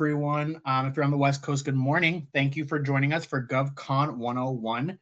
everyone. If you're on the West Coast, good morning. Thank you for joining us for GovCon 101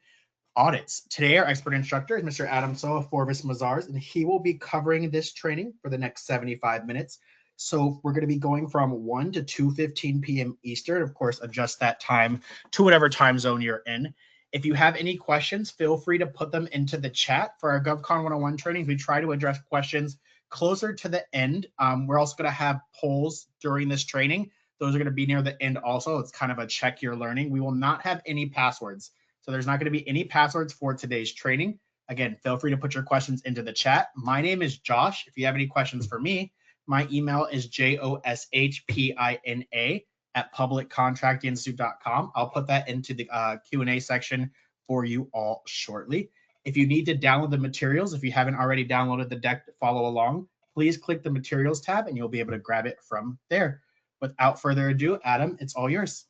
Audits. Today, our expert instructor is Mr. Adam So of Forvis Mazars, and he will be covering this training for the next 75 minutes. So we're going to be going from 1 to 2:15 p.m. Eastern. Of course, adjust that time to whatever time zone you're in. If you have any questions, feel free to put them into the chat. For our GovCon 101 trainings, we try to address questions closer to the end. We're also going to have polls during this training. Those are going to be near the end also. It's kind of a check your learning. We will not have any passwords. So there's not going to be any passwords for today's training. Again, feel free to put your questions into the chat. My name is Josh. If you have any questions for me, my email is joshpina@publiccontractinstitute.com. I'll put that into the Q&A section for you all shortly. If you need to download the materials, if you haven't already downloaded the deck to follow along, please click the materials tab and you'll be able to grab it from there. Without further ado, Adam, it's all yours.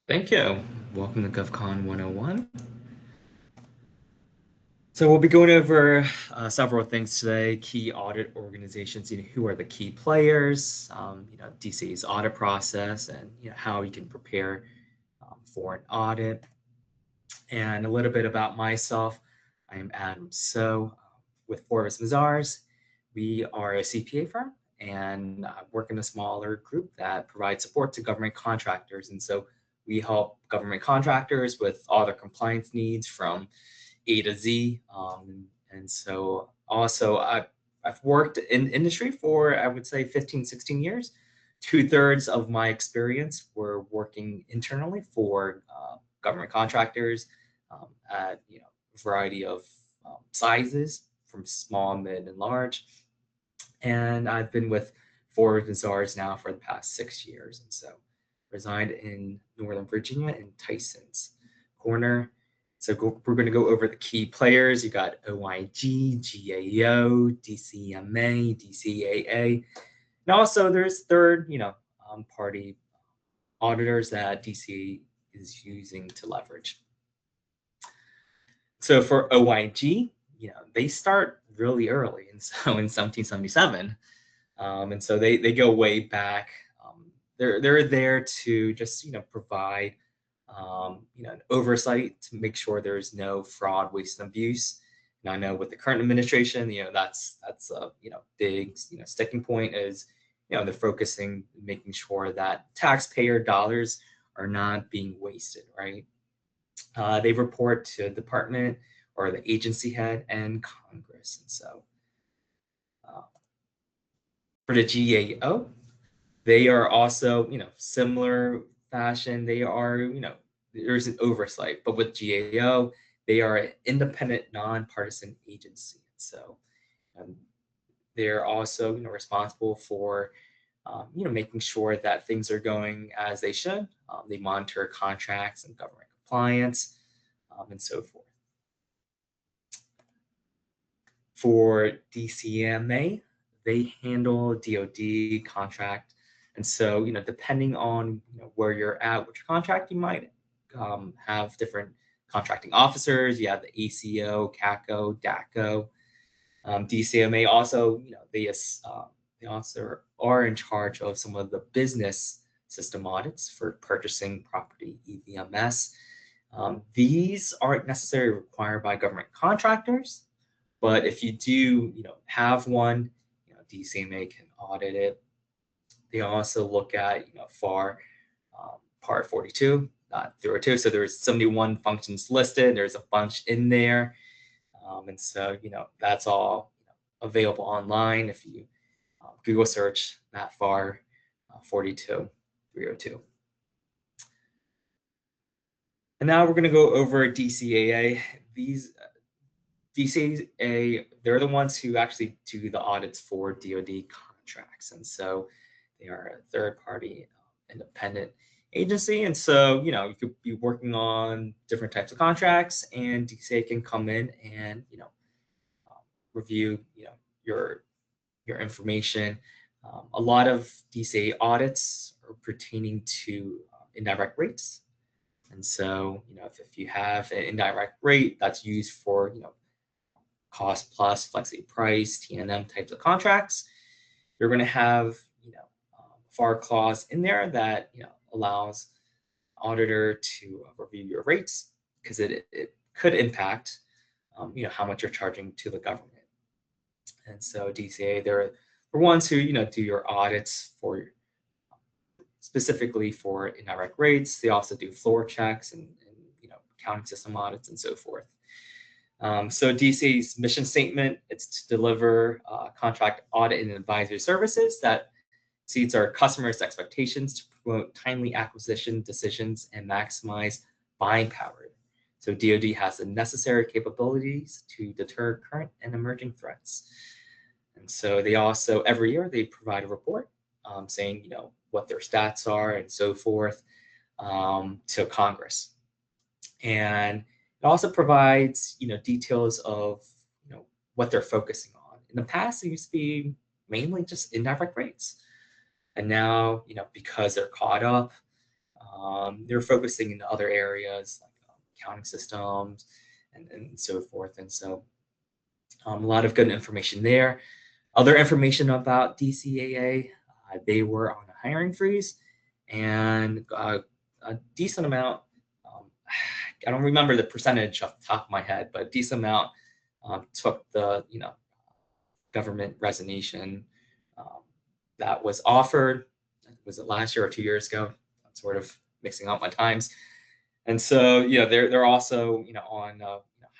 Thank you. Welcome to GovCon 101. So we'll be going over several things today: key audit organizations, who are the key players, DC's audit process, and how you can prepare for an audit, and a little bit about myself. I am Adam So with Forvis Mazars. We are a CPA firm and work in a smaller group that provides support to government contractors. And so we help government contractors with all their compliance needs from A to Z. And so also I've worked in industry for, I would say, 15, 16 years. 2/3 of my experience were working internally for government contractors at a variety of sizes, from small, mid, and large. And I've been with Forvis Mazars now for the past 6 years. And so reside in Northern Virginia in Tyson's Corner. So we're going to go over the key players. You got OIG, GAO, DCMA, DCAA. And also there's third, party auditors that DCA is using to leverage. So for OIG, they start really early, and so in 1777, and so they go way back. They're there to just provide an oversight to make sure there's no fraud, waste, and abuse. And I know with the current administration, that's a big sticking point is they're focusing, making sure that taxpayer dollars are not being wasted, right? They report to the department or the agency head and Congress. And so for the GAO, they are also, similar fashion. They are, there's an oversight, but with GAO, they are an independent, nonpartisan agency. So they're also, responsible for, making sure that things are going as they should. They monitor contracts and government compliance, and so forth. For DCMA, they handle DoD contract, and so depending on where you're at with your contract, you might have different contracting officers. You have the ACO, CACO, DACO. DCMA also, they also are in charge of some of the business system audits for purchasing property, EVMS. These aren't necessarily required by government contractors, but if you do, have one, DCMA can audit it. They also look at, FAR Part 42.02. So there's 71 functions listed. There's a bunch in there, and so that's all available online if you Google search that FAR 42.302. And now we're going to go over DCAA. These DCAA, they're the ones who actually do the audits for DoD contracts. And so they are a third-party independent agency. And so, you could be working on different types of contracts, and DCAA can come in and, review, your information. A lot of DCAA audits are pertaining to indirect rates. And so, if you have an indirect rate that's used for, cost plus, flexi price, T&M types of contracts, you're going to have, FAR clause in there that allows auditor to review your rates, because it could impact how much you're charging to the government. And so DCA, they're the ones who do your audits for specifically for indirect rates. They also do floor checks and accounting system audits and so forth. So DCA's mission statement, it's to deliver contract audit and advisory services that exceeds our customers' expectations to promote timely acquisition decisions and maximize buying power. So DoD has the necessary capabilities to deter current and emerging threats. And so they also, every year, they provide a report saying, what their stats are and so forth to Congress. And it also provides, details of, what they're focusing on. In the past, it used to be mainly just indirect rates. And now, because they're caught up, they're focusing in other areas like accounting systems and so forth. And so a lot of good information there. Other information about DCAA, they were on a hiring freeze, and a decent amount, I don't remember the percentage off the top of my head, but a decent amount took the government resignation that was offered. Was it last year or 2 years ago? I'm sort of mixing up my times. And so they're also on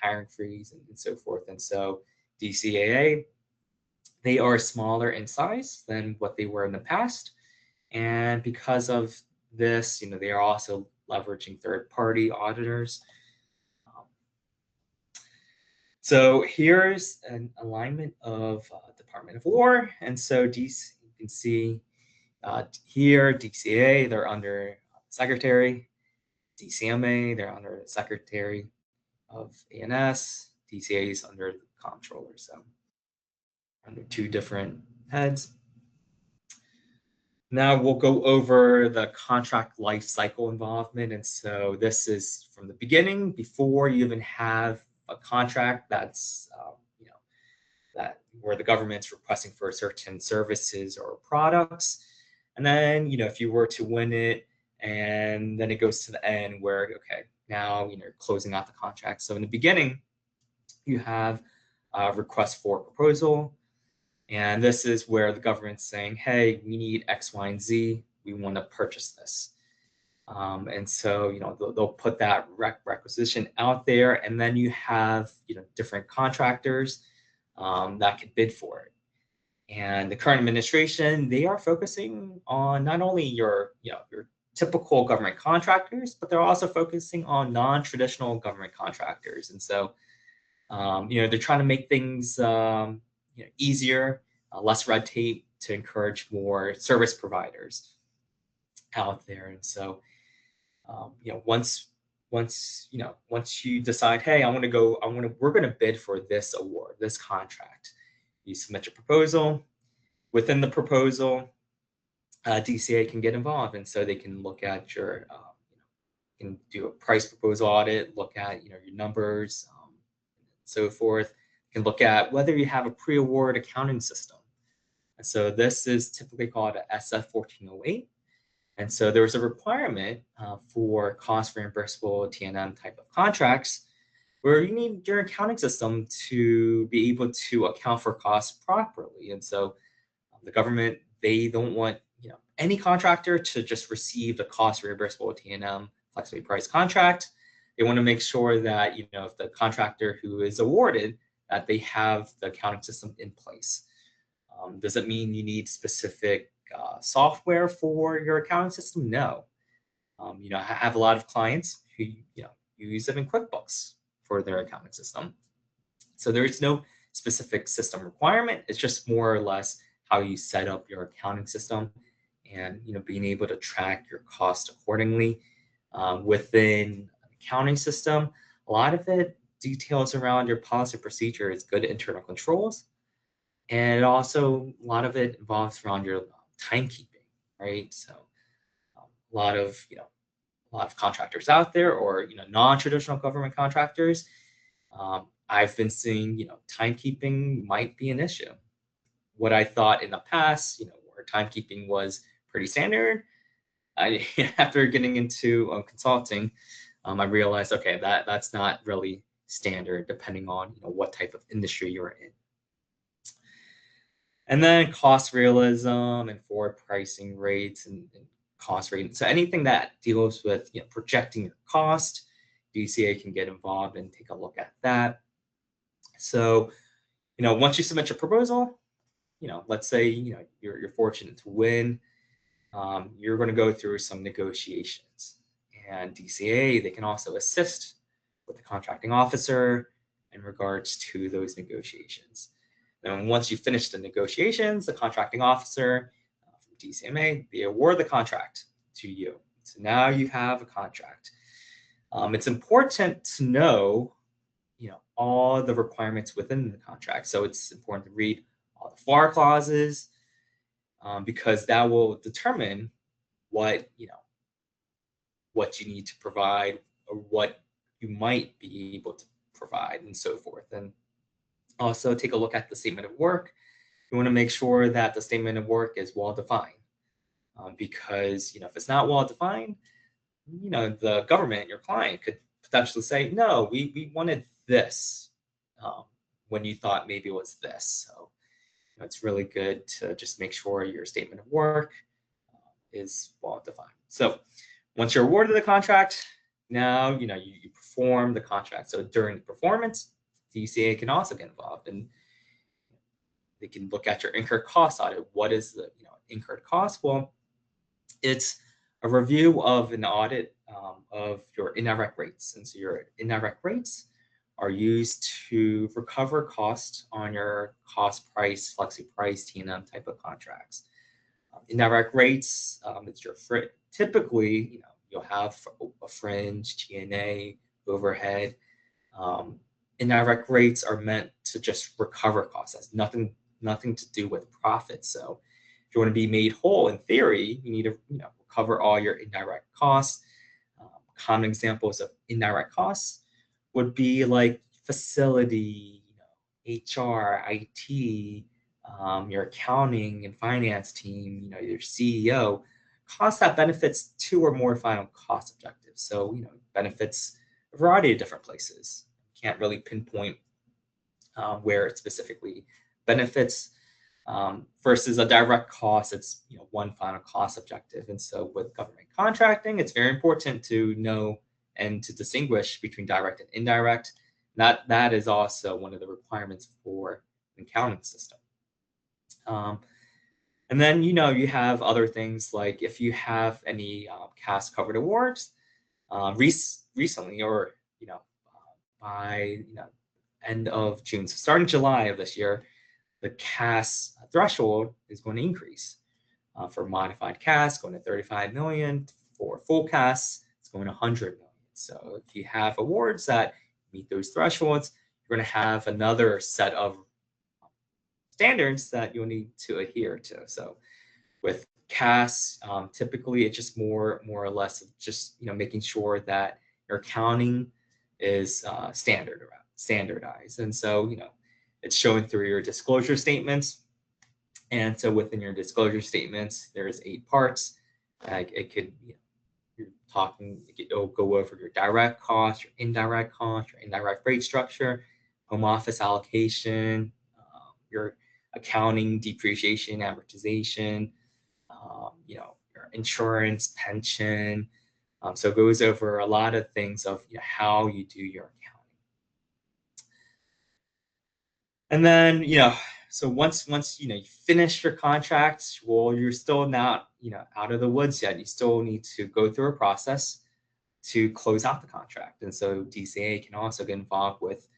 hiring freeze and so forth. And so DCAA, they are smaller in size than what they were in the past. And because of this, they are also leveraging third-party auditors. So here's an alignment of Department of War. And so you can see here, DCA, they're under Secretary. DCMA, they're under the Secretary of ANS. DCA is under the Comptroller. So under two different heads. Now we'll go over the contract life cycle involvement. And so this is from the beginning, before you even have a contract that's, that where the government's requesting for certain services or products. And then, if you were to win it, and then it goes to the end where, okay, now, closing out the contract. So in the beginning, you have a request for proposal. And this is where the government's saying, hey, we need X, Y, and Z. We want to purchase this. And so, they'll put that requisition out there, and then you have, different contractors that could bid for it. And the current administration, they are focusing on not only your typical government contractors, but they're also focusing on non-traditional government contractors. And so, they're trying to make things easier, less red tape, to encourage more service providers out there. And so, once you decide, hey, we're going to bid for this award, this contract, you submit your proposal. Within the proposal, DCA can get involved, and so they can look at your, can do a price proposal audit, look at your numbers, so forth. Can look at whether you have a pre-award accounting system. And so this is typically called a SF 1408. And so there was a requirement for cost reimbursable T&M type of contracts where you need your accounting system to be able to account for costs properly. And so the government, they don't want any contractor to just receive the cost reimbursable T&M flexibly priced contract. They want to make sure that if the contractor who is awarded, that they have the accounting system in place. Does it mean you need specific software for your accounting system? No. I have a lot of clients who use it in QuickBooks for their accounting system. So there is no specific system requirement. It's just more or less how you set up your accounting system, and being able to track your cost accordingly within an accounting system. A lot of it details around your policy procedures, good internal controls, and also a lot of it involves around your timekeeping, right? So a lot of contractors out there, or non-traditional government contractors, I've been seeing timekeeping might be an issue. What I thought in the past, where timekeeping was pretty standard. After getting into consulting, I realized, okay, that's not really standard depending on what type of industry you're in. And then cost realism and forward pricing rates and cost rate. So anything that deals with projecting your cost, DCA can get involved and take a look at that. So, once you submit your proposal, let's say you're fortunate to win, you're going to go through some negotiations. And DCA, they can also assist with the contracting officer in regards to those negotiations. And once you finish the negotiations, the contracting officer from DCMA, they award the contract to you. So now you have a contract. It's important to know, all the requirements within the contract. So it's important to read all the FAR clauses, because that will determine what you need to provide or what you might be able to provide and so forth. And also take a look at the statement of work. You want to make sure that the statement of work is well defined, because if it's not well defined, the government, your client, could potentially say, no, we wanted this, when you thought maybe it was this. So it's really good to just make sure your statement of work is well defined. So once you're awarded the contract, now you perform the contract. So during the performance, DCA can also get involved, and they can look at your incurred cost audit. What is the incurred cost? Well, it's a review of an audit of your indirect rates. And so your indirect rates are used to recover costs on your cost price, flexi price, T&M type of contracts. Indirect rates, it's your typically, you'll have a fringe, G&A, overhead. Indirect rates are meant to just recover costs. That's nothing to do with profit. So if you want to be made whole, in theory, you need to cover all your indirect costs. Common examples of indirect costs would be like facility, HR, IT, your accounting and finance team, your CEO, cost that benefits two or more final cost objectives. So, benefits a variety of different places. Can't really pinpoint where it specifically benefits, versus a direct cost. It's one final cost objective. And so with government contracting, it's very important to know and to distinguish between direct and indirect. That is also one of the requirements for an accounting system. And then you have other things like if you have any CAS covered awards recently, or by end of June. So starting July of this year, the CAS threshold is going to increase. For modified CAS, going to 35 million. For full CAS, it's going to 100 million. So if you have awards that meet those thresholds, you're going to have another set of standards that you'll need to adhere to. So with CAS, typically it's just more or less of just making sure that your accounting is standardized. And so it's shown through your disclosure statements. And so within your disclosure statements, there's 8 parts. It could, it'll go over your direct cost, your indirect rate structure, home office allocation, your accounting, depreciation, amortization, your insurance, pension. So it goes over a lot of things of how you do your accounting. And then, so once you finish your contract, well, you're still not out of the woods yet. You still need to go through a process to close out the contract. And so DCA can also get involved with,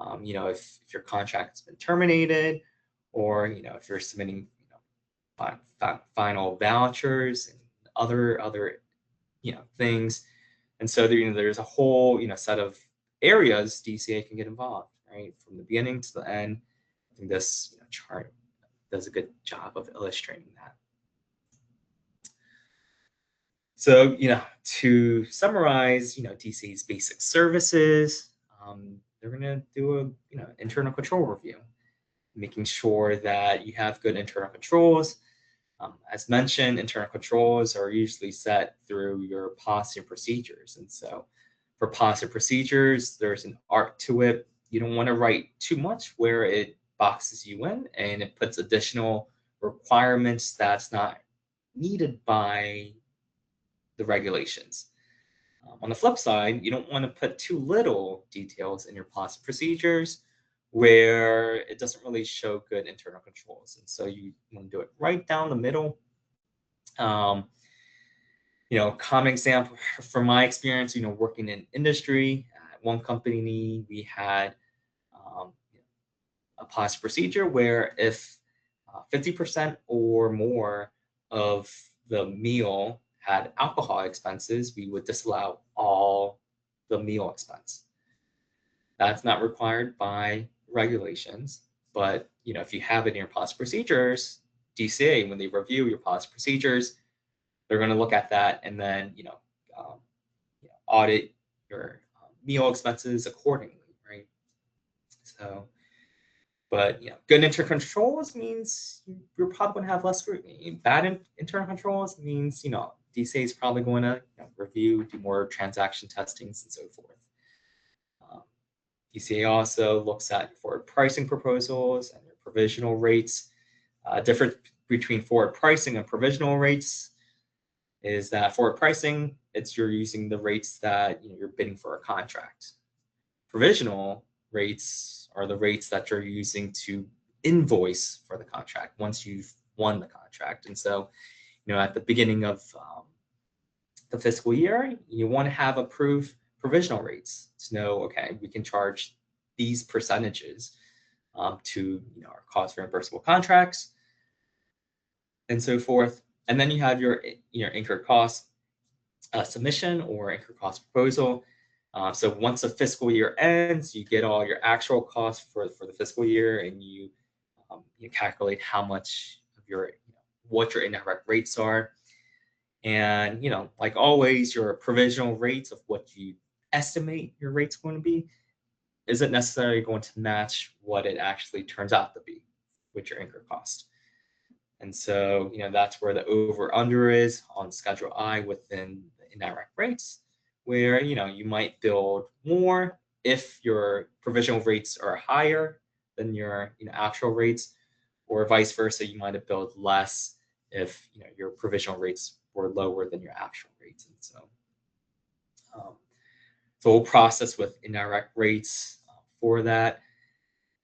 if your contract's been terminated, or if you're submitting final vouchers and other things. And so there's a whole set of areas DCA can get involved, right, from the beginning to the end. I think this chart does a good job of illustrating that. So to summarize DCA's basic services, they're going to do a internal control review, making sure that you have good internal controls, As mentioned, internal controls are usually set through your policy and procedures. And so for policy and procedures, there's an art to it. You don't want to write too much where it boxes you in and it puts additional requirements that's not needed by the regulations. On the flip side, you don't want to put too little details in your policy procedures where it doesn't really show good internal controls. And so you want to do it right down the middle. Common example from my experience, working in industry, at one company, we had a policy procedure where if 50% or more of the meal had alcohol expenses, we would disallow all the meal expense. That's not required by regulations, but if you have it in your policy procedures, DCA, when they review your policy procedures, they're going to look at that and then audit your meal expenses accordingly, right? So, but good internal controls means you're probably going to have less scrutiny. Bad internal controls means DCA is probably going to review, do more transaction testings, and so forth. DCA also looks at forward pricing proposals and your provisional rates. Difference between forward pricing and provisional rates is that forward pricing, you're using the rates that you're bidding for a contract. Provisional rates are the rates that you're using to invoice for the contract once you've won the contract. And so, at the beginning of the fiscal year, you want to have approved provisional rates to know, okay, we can charge these percentages to our cost reimbursable contracts and so forth. And then you have your incurred cost submission or incurred cost proposal. So once the fiscal year ends, you get all your actual costs for the fiscal year, and you calculate how much of what your indirect rates are. And like always, your provisional rates of what you estimate your rate's going to be isn't necessarily going to match what it actually turns out to be with your incurred cost. And so, that's where the over/under is on Schedule I within the indirect rates, where, you might build more if your provisional rates are higher than your actual rates, or vice versa, you might have built less if your provisional rates were lower than your actual rates. And so, we'll process with indirect rates for that.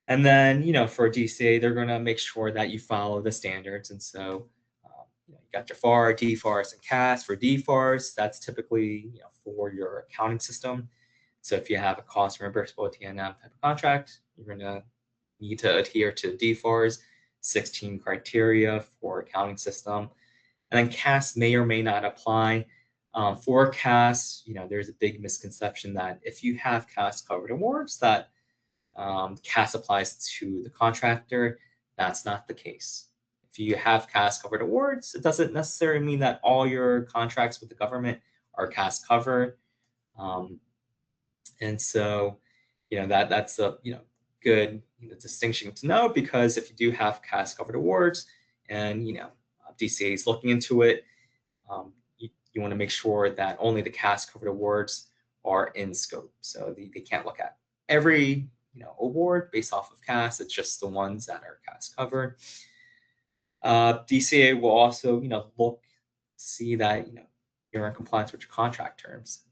And then, for DCA, they're going to make sure that you follow the standards. And so, you got your FAR, DFARS, and CAS. For DFARS, that's typically for your accounting system. So if you have a cost reimbursable T&M type of contract, you're going to need to adhere to DFARS 16 criteria for accounting system. And then CAS may or may not apply. For CAS, there's a big misconception that if you have CAS covered awards, that CAS applies to the contractor. That's not the case. If you have CAS covered awards, it doesn't necessarily mean that all your contracts with the government are CAS covered. And so, that's a good distinction to know, because if you do have CAS covered awards and DCA is looking into it, you want to make sure that only the CAS covered awards are in scope. So they can't look at every award based off of CAS. It's just the ones that are CAS covered. DCA will also see that you're in compliance with your contract terms.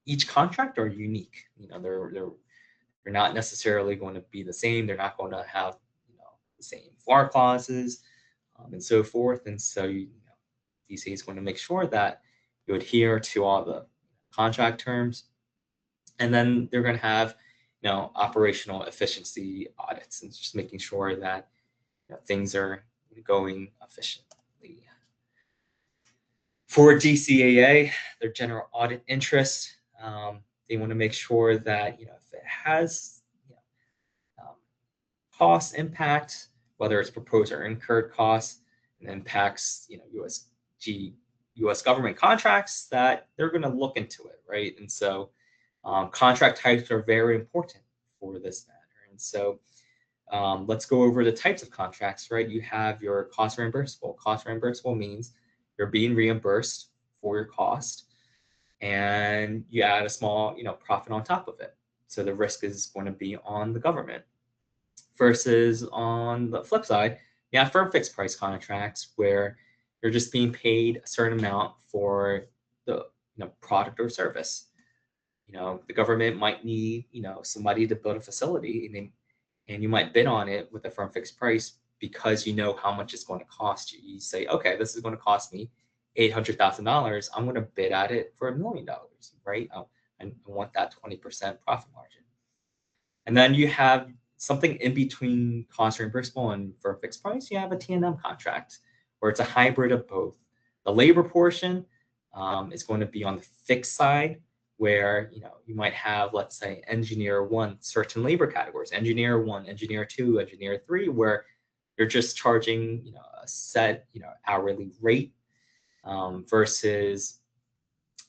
Each contract are unique. They're not necessarily going to be the same. They're not going to have the same FAR clauses and so forth. And so DCA is going to make sure that you adhere to all the contract terms. And then they're going to have operational efficiency audits, and just making sure that things are going efficiently. For DCAA, their general audit interest, they want to make sure that if it has cost impact, whether it's proposed or incurred costs, and impacts U.S. government contracts, that they're going to look into it, right? And so contract types are very important for this matter. And so Let's go over the types of contracts, right? You have your cost reimbursable. Cost reimbursable means you're being reimbursed for your cost, and you add a small, profit on top of it. So the risk is going to be on the government. Versus on the flip side, you have firm fixed price contracts where you're just being paid a certain amount for the product or service. The government might need somebody to build a facility, and you might bid on it with a firm fixed price because you know how much it's going to cost you. You say, okay, this is going to cost me $800,000. I'm going to bid at it for $1 million, right? I want that 20% profit margin. And then you have something in between cost reimbursable and firm fixed price. You have a T&M contract where it's a hybrid of both. The labor portion is going to be on the fixed side, where you might have, let's say, engineer 1, certain labor categories, engineer 1, engineer 2, engineer 3, where you're just charging a set hourly rate, versus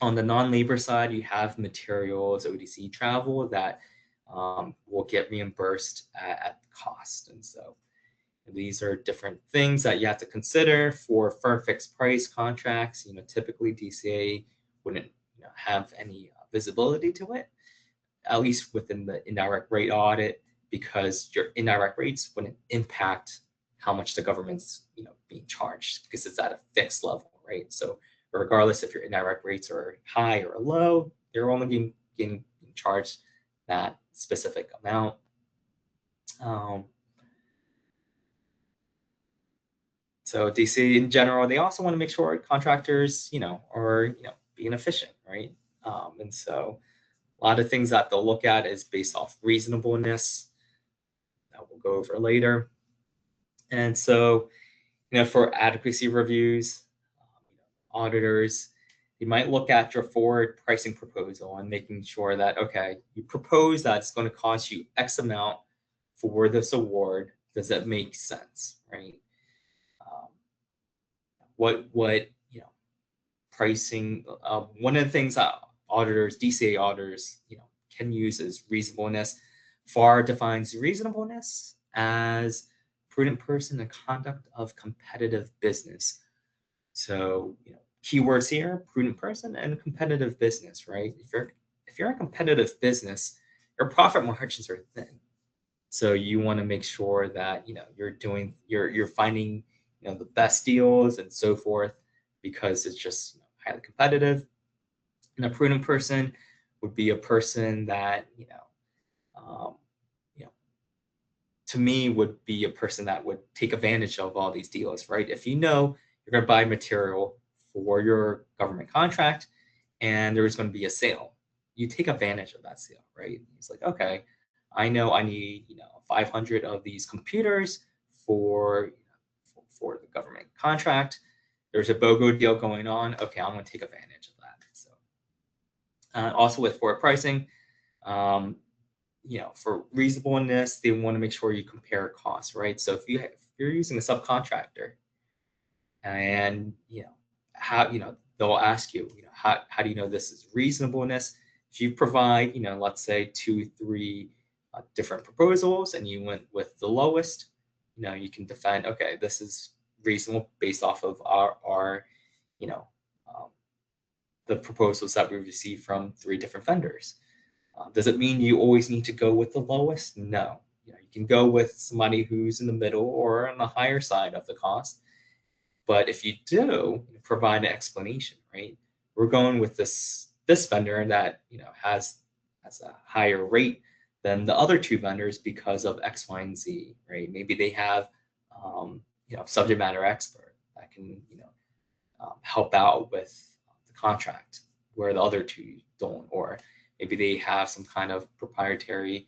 on the non-labor side, you have materials, ODC, travel that will get reimbursed at cost. And so these are different things that you have to consider for firm fixed price contracts. Typically DCA wouldn't have any visibility to it, at least within the indirect rate audit, because your indirect rates wouldn't impact how much the government's being charged, because it's at a fixed level, right? So regardless if your indirect rates are high or low, you're only getting charged that specific amount. So DC in general, they also want to make sure contractors, are being efficient, right? And so a lot of things that they'll look at is based off reasonableness that we'll go over later. And so, for adequacy reviews, auditors, you might look at your forward pricing proposal and making sure that, okay, you propose that it's going to cost you X amount for this award. Does that make sense, right? What pricing? One of the things that auditors, DCA auditors, can use is reasonableness. FAR defines reasonableness as prudent person and conduct of competitive business. So, keywords here: prudent person and competitive business, right? If you're a competitive business, your profit margins are thin. So you want to make sure that you're finding the best deals and so forth, because it's just highly competitive. And a prudent person would be a person that to me would be a person that would take advantage of all these deals, right? If you're going to buy material for your government contract and there's going to be a sale, you take advantage of that sale, right? It's like, okay, I know I need 500 of these computers for the government contract. There's a BOGO deal going on. Okay, I'm going to take advantage of that. So also with forward pricing, for reasonableness, they want to make sure you compare costs, right? So if you're using a subcontractor, and how they'll ask you, how do you know this is reasonableness? If you provide let's say 2-3 different proposals and you went with the lowest, you can defend, okay, this is reasonable based off of our the proposals that we received from 3 different vendors. Does it mean you always need to go with the lowest? No. You can go with somebody who's in the middle or on the higher side of the cost. But if you do provide an explanation, right? We're going with this vendor that has a higher rate than the other 2 vendors because of X, Y, and Z, right? Maybe they have subject matter expert that can help out with the contract where the other 2 don't, or maybe they have some kind of proprietary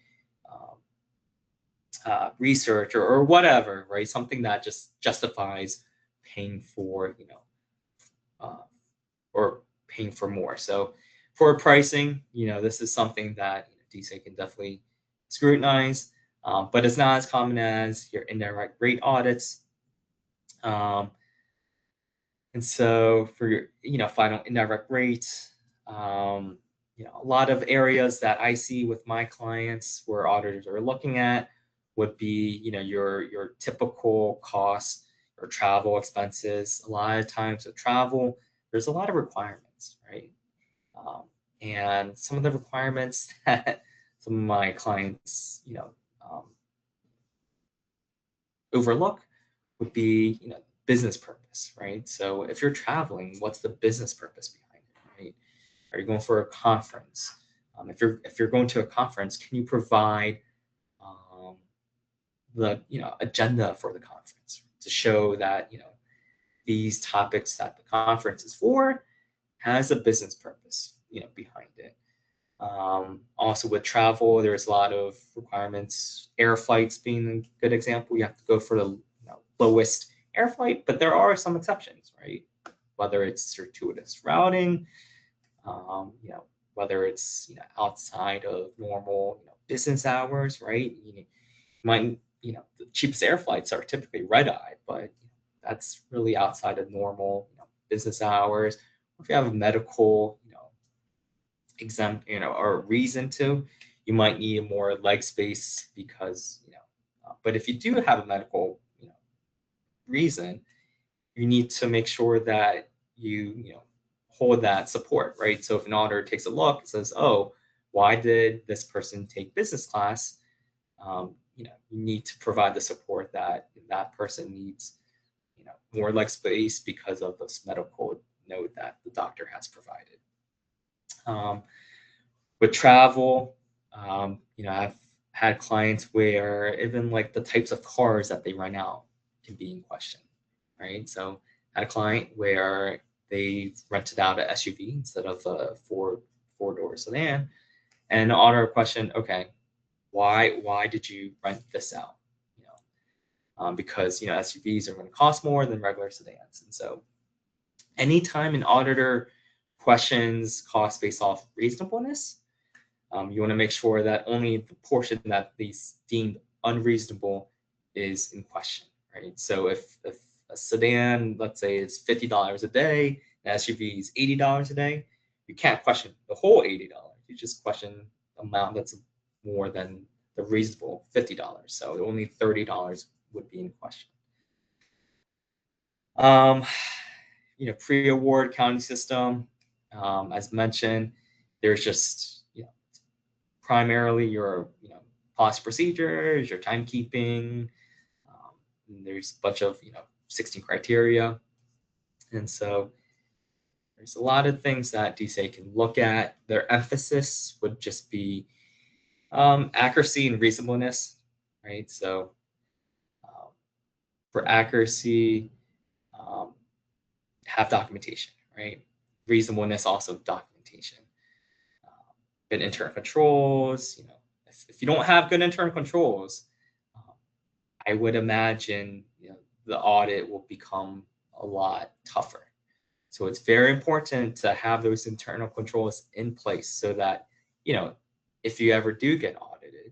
research or whatever, right? Something that just justifies paying for, or paying for more. So for pricing, this is something that DCA can definitely scrutinize, but it's not as common as your indirect rate audits. And so for your, final indirect rates, a lot of areas that I see with my clients where auditors are looking at would be, your typical costs or travel expenses. A lot of times with travel, there's a lot of requirements, right? And some of the requirements that some of my clients, overlook would be, business purpose, right? So if you're traveling, what's the business purpose behind it, right? Are you going for a conference? If you're going to a conference, can you provide the agenda for the conference to show that these topics that the conference is for has a business purpose behind it. Also with travel, there's a lot of requirements. Air flights being a good example. You have to go for the lowest air flight, but there are some exceptions, right? Whether it's circuitous routing, whether it's outside of normal business hours, right? You might the cheapest air flights are typically red eye, but that's really outside of normal business hours. If you have a medical exempt or reason to, you might need more leg space because but if you do have a medical reason, you need to make sure that you hold that support, right? So if an auditor takes a look and says, oh, why did this person take business class, you need to provide the support that that person needs more leg space because of this medical note that the doctor has provided. With travel, I've had clients where even like the types of cars that they rent out can be in question, right? So I had a client where they rented out an SUV instead of a four-door sedan, and the auditor questioned, okay, why did you rent this out? Because SUVs are going to cost more than regular sedans, and so anytime an auditor questions cost based off reasonableness, you want to make sure that only the portion that is deemed unreasonable is in question, right? So if a sedan, let's say, is $50 a day, an SUV is $80 a day, you can't question the whole $80. You just question the amount that's more than the reasonable $50. So only $30 would be in question. Pre-award counting system, as mentioned, there's just primarily your policy procedures, your timekeeping. There's a bunch of 16 criteria, and so there's a lot of things that DSA can look at. Their emphasis would just be accuracy and reasonableness, right? So for accuracy, have documentation, right? Reasonableness, also documentation. Good internal controls, if you don't have good internal controls, I would imagine the audit will become a lot tougher. So it's very important to have those internal controls in place so that if you ever do get audited,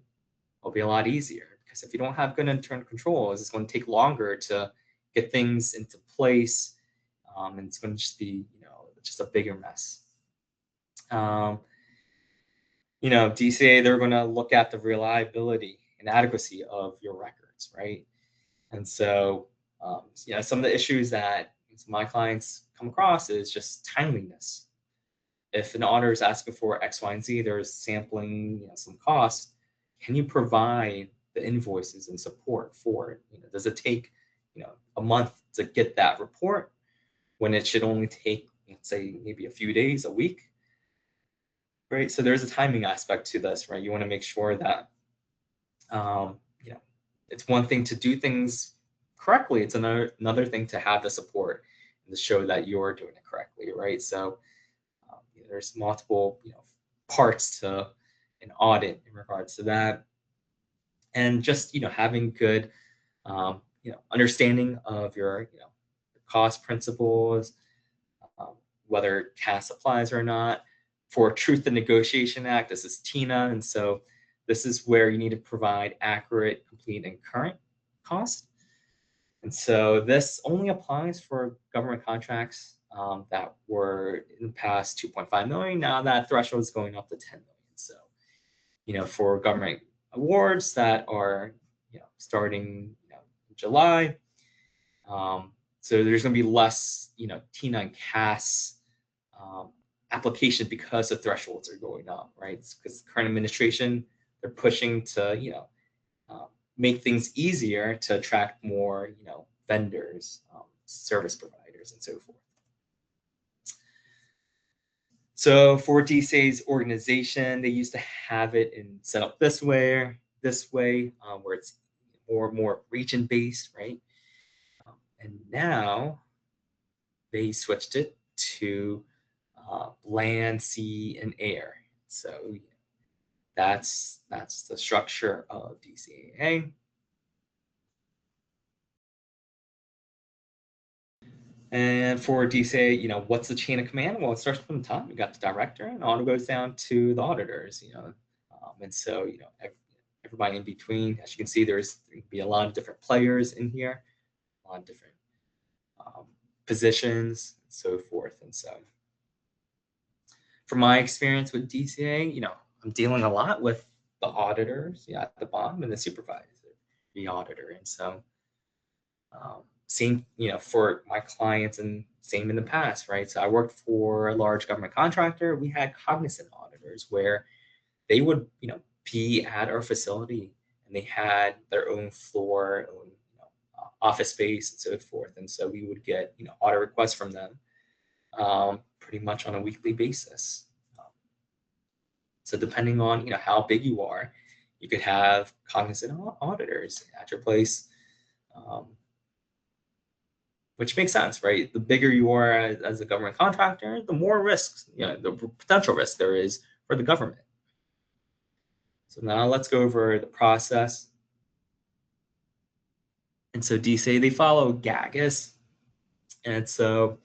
it'll be a lot easier. Because if you don't have good internal controls, it's going to take longer to get things into place, and it's going to just be just a bigger mess. DCA, they're going to look at the reliability and adequacy of your records, right? And so, some of the issues that my clients come across is just timeliness. If an auditor is asking for X, Y, and Z, there's sampling, some costs. Can you provide the invoices and support for it? Does it take, a month to get that report when it should only take, let's say, maybe a few days, a week? Right, so there's a timing aspect to this, right? You want to make sure that, it's one thing to do things correctly. It's another thing to have the support and to show that you're doing it correctly, right? So there's multiple, parts to an audit in regards to that, and just having good, understanding of your, cost principles, whether CAS applies or not. For Truth in Negotiation Act, this is TINA, and so this is where you need to provide accurate, complete, and current cost. And so this only applies for government contracts that were in the past 2.5 million. Now that threshold is going up to 10 million. So, for government awards that are starting in July. So there's going to be less T9 CAS application because the thresholds are going up, right? Because the current administration, they're pushing to make things easier to attract more vendors, service providers, and so forth. So for DSA's organization, they used to have it set up this way, where it's more region-based, right? And now they switched it to land, sea, and air. So that's the structure of DCAA. And for DCAA, what's the chain of command? Well, it starts from the top. You got the director, and all goes down to the auditors. And so everybody in between. As you can see, there can be a lot of different players in here, a lot of different positions, and so forth. And so, from my experience with DCA, I'm dealing a lot with the auditors, at the bottom, and the supervisor, the auditor. And so, same, for my clients, and same in the past, right? So I worked for a large government contractor. We had cognizant auditors where they would, be at our facility, and they had their own floor, own office space, and so forth. And so we would get, audit requests from them pretty much on a weekly basis. So depending on, how big you are, you could have cognizant auditors at your place, which makes sense, right? The bigger you are as a government contractor, the more risks, the potential risk there is for the government. So now let's go over the process. And so DSA, they follow GAGAS. And so,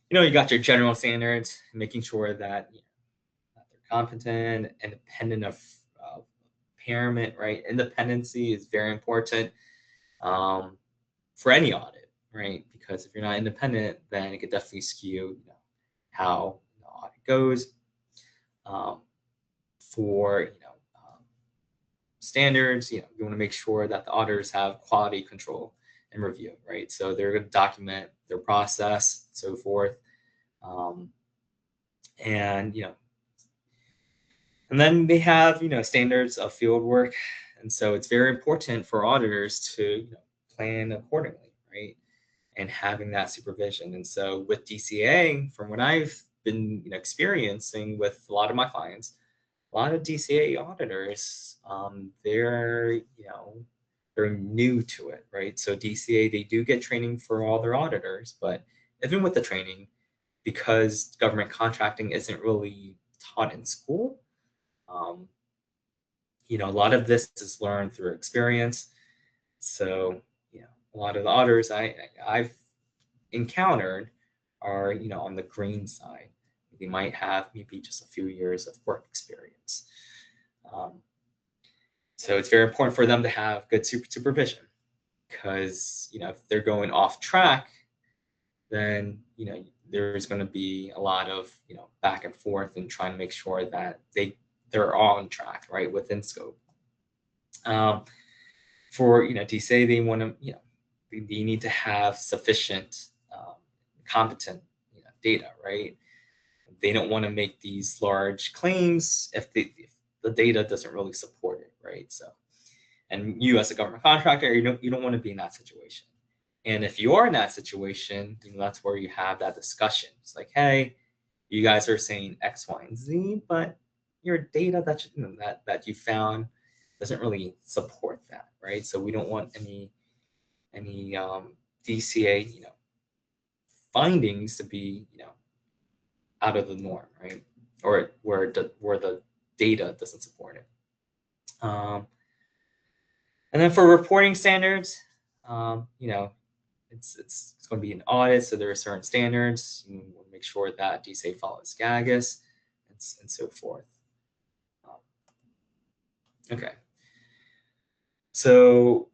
you got your general standards, making sure that, that they're competent, independent of impairment, right? Independency is very important for any audit, right? Because if you're not independent, then it could definitely skew how the audit goes. For standards, you want to make sure that the auditors have quality control and review, right? So they're going to document their process, and so forth, and and then they have standards of field work, and so it's very important for auditors to plan accordingly, right? And having that supervision. And so with DCA, from what I've been experiencing with a lot of my clients, a lot of DCA auditors, they're new to it, right? So DCA, they do get training for all their auditors, but even with the training, because government contracting isn't really taught in school, a lot of this is learned through experience. So a lot of the auditors I've encountered are on the green side. They might have maybe just a few years of work experience. So it's very important for them to have good supervision, because if they're going off track, then there's going to be a lot of back and forth and trying to make sure that they're on track, right, within scope. For DSA, they want to they need to have sufficient competent data, right? They don't want to make these large claims if the data doesn't really support it, right? So, and you as a government contractor, you don't want to be in that situation. And if you are in that situation, then that's where you have that discussion. It's like, hey, you guys are saying X, Y, and Z, but your data that you found doesn't really support that, right? So we don't want any DCA findings to be out of the norm, right? Or where the data doesn't support it. And then for reporting standards, it's going to be an audit, so there are certain standards. You want to make sure that DSA follows GAGAS and so forth. Okay. So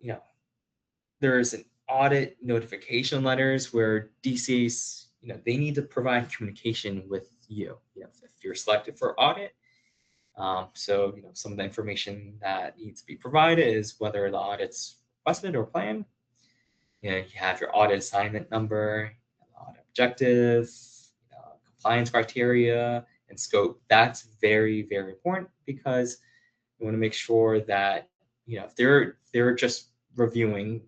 there's an audit notification letters where DCAs they need to provide communication with you. If you're selected for audit, So, some of the information that needs to be provided is whether the audit's requested or planned. You have your audit assignment number, audit objective, compliance criteria, and scope. That's very, very important because you want to make sure that if they're just reviewing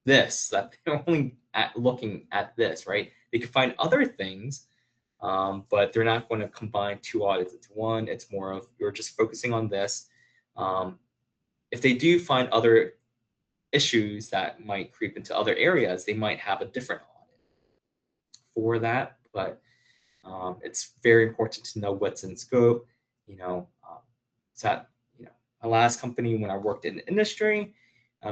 this, that they're only looking at this, right? They can find other things, but they're not going to combine two audits into one. It's more of you're just focusing on this. If they do find other issues that might creep into other areas, they might have a different audit for that. But it's very important to know what's in scope. So at my last company, when I worked in the industry,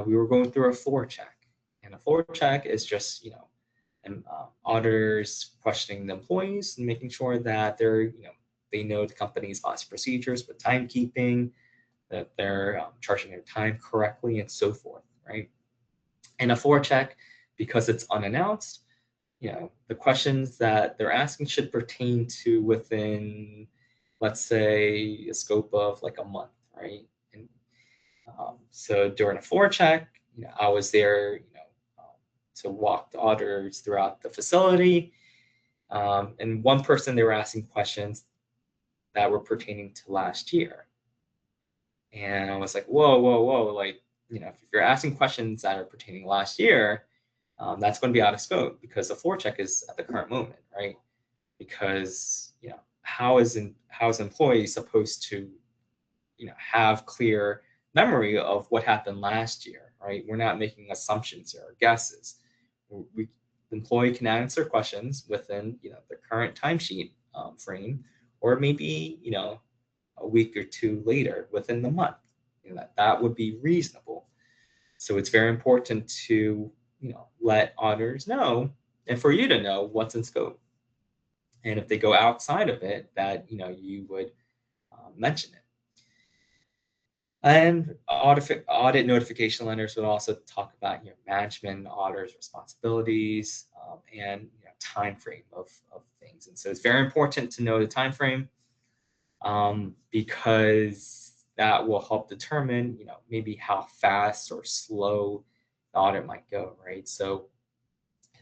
we were going through a floor check, and a floor check is just auditors questioning the employees and making sure that they know the company's policy procedures with timekeeping, that they're charging their time correctly, and so forth, right? And a floor check, because it's unannounced, the questions that they're asking should pertain to within, let's say, a scope of like a month, right? And so during a floor check, I was there, to walk the auditors throughout the facility. And one person, they were asking questions that were pertaining to last year. And I was like, whoa, whoa, whoa. Like, if you're asking questions that are pertaining to last year, that's going to be out of scope because the floor check is at the current moment, right? Because, how is an employee supposed to, have clear memory of what happened last year, right? We're not making assumptions or guesses. The employee can answer questions within, the current timesheet frame, or maybe, a week or two later within the month. That would be reasonable. So it's very important to, let auditors know, and for you to know what's in scope. And if they go outside of it, that, you would mention it. And audit notification letters would also talk about management, auditors' responsibilities, and time frame of things. And so it's very important to know the time frame, because that will help determine maybe how fast or slow the audit might go, right? So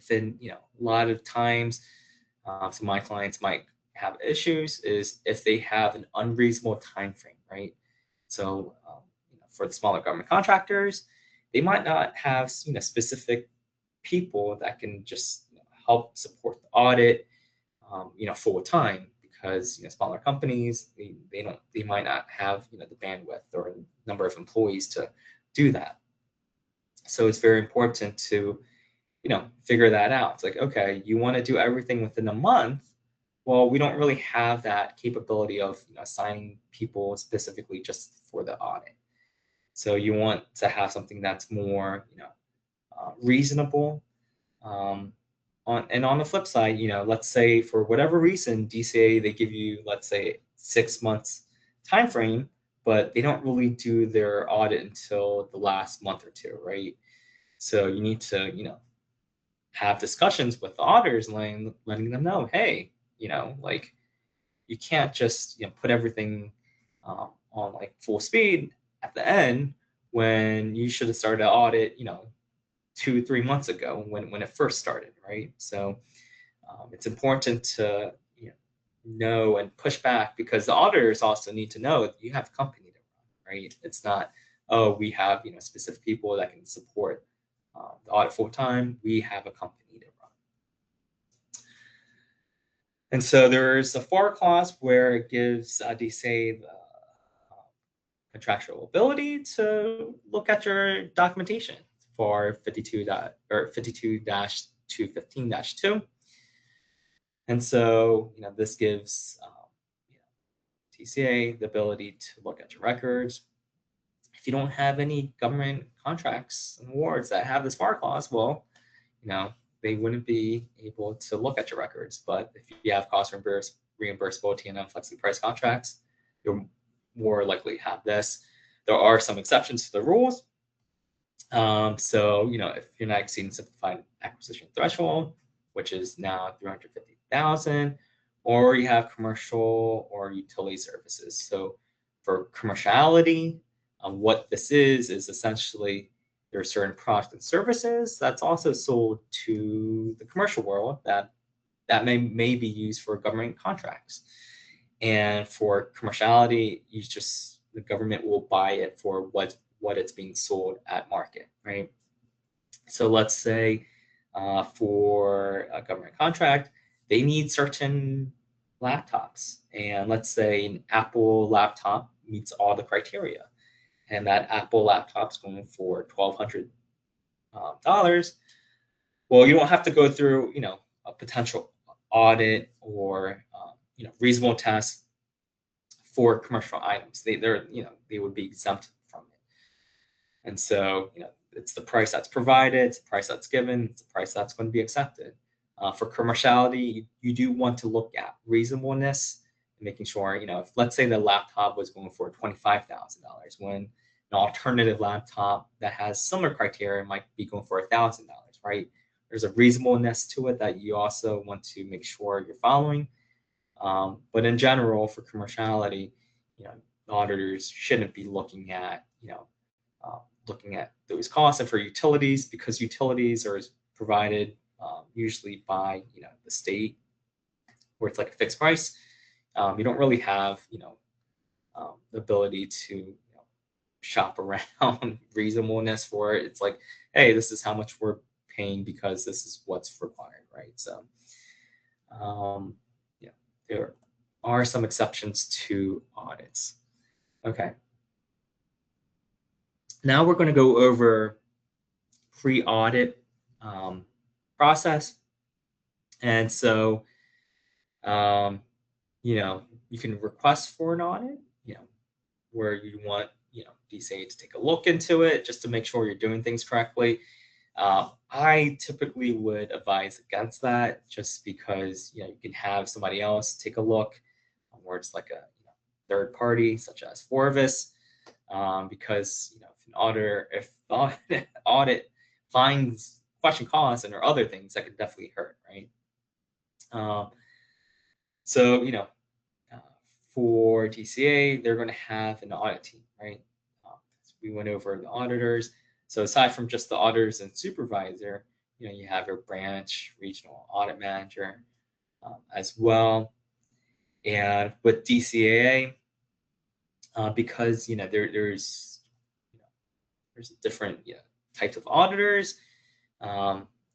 then a lot of times, so my clients might have issues is if they have an unreasonable time frame, right? So for the smaller government contractors, they might not have specific people that can just help support the audit full time, because smaller companies, they might not have the bandwidth or number of employees to do that. So it's very important to figure that out. It's like, okay, you want to do everything within a month. Well, we don't really have that capability of assigning people specifically just for the audit. So you want to have something that's more reasonable. On the flip side, let's say for whatever reason, DCA, they give you, let's say, 6 months time frame, but they don't really do their audit until the last month or two, right? So you need to have discussions with the auditors, letting them know, hey, like, you can't just put everything on like full speed at the end when you should have started an audit 2-3 months ago when it first started, right? So it's important to know and push back, because the auditors also need to know that you have a company to run, right? It's not, oh, we have specific people that can support the audit full time. We have a company to run. And so there's a FAR clause where it gives DCA the contractual ability to look at your documentation for 52-215-2. And so this gives DCA the ability to look at your records. If you don't have any government contracts and awards that have this FAR clause, well, they wouldn't be able to look at your records. But if you have cost reimbursable T&M flexi price contracts, you're more likely to have this. There are some exceptions to the rules. So, if you're not exceeding simplified acquisition threshold, which is now 350,000, or you have commercial or utility services. So For commerciality, what this is essentially there are certain products and services that's also sold to the commercial world that may be used for government contracts. And for commerciality, the government will buy it for what it's being sold at market, right? So let's say for a government contract, they need certain laptops, and let's say an Apple laptop meets all the criteria, and that Apple laptop's going for $1,200. Well, you don't have to go through, a potential audit or reasonable test for commercial items. They would be exempt from it. And so, it's the price that's provided, it's the price that's given, it's the price that's going to be accepted. For commerciality, you do want to look at reasonableness and making sure, if let's say the laptop was going for $25,000, when an alternative laptop that has similar criteria might be going for $1,000, right? There's a reasonableness to it that you also want to make sure you're following. But in general, for commerciality, auditors shouldn't be looking at, those costs. And for utilities, because utilities are provided usually by, the state, where it's like a fixed price, you don't really have, the ability to shop around reasonableness for it. It's like, hey, this is how much we're paying because this is what's required, right? So, there are some exceptions to audits. Okay. Now we're going to go over pre-audit process. And so, you can request for an audit, where you want, DCA to take a look into it just to make sure you're doing things correctly. I typically would advise against that, just because, you can have somebody else take a look, where it's like a third party, such as Forvis, because, if the audit finds question costs and there are other things that could definitely hurt, right? So, for DCA, they're going to have an audit team, right? So we went over the auditors. So aside from just the auditors and supervisor, you have your branch regional audit manager as well. And with DCAA, because there's different types of auditors,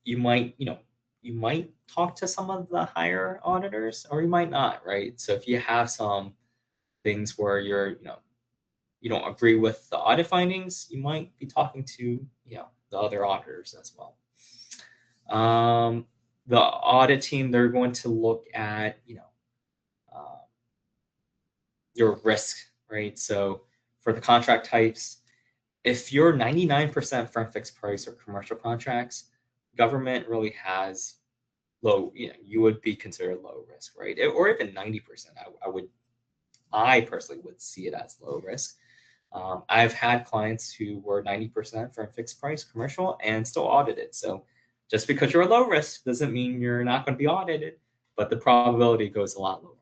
you might talk to some of the higher auditors, or you might not, right? So if you have some things where you don't agree with the audit findings, you might be talking to the other auditors as well. The audit team, they're going to look at your risk, right? So for the contract types, if you're 99% firm fixed price or commercial contracts, government really has low, you would be considered low risk, right? Or even 90%. I personally would see it as low risk. I've had clients who were 90% firm fixed price commercial and still audited. So just because you're low risk doesn't mean you're not going to be audited, but the probability goes a lot lower.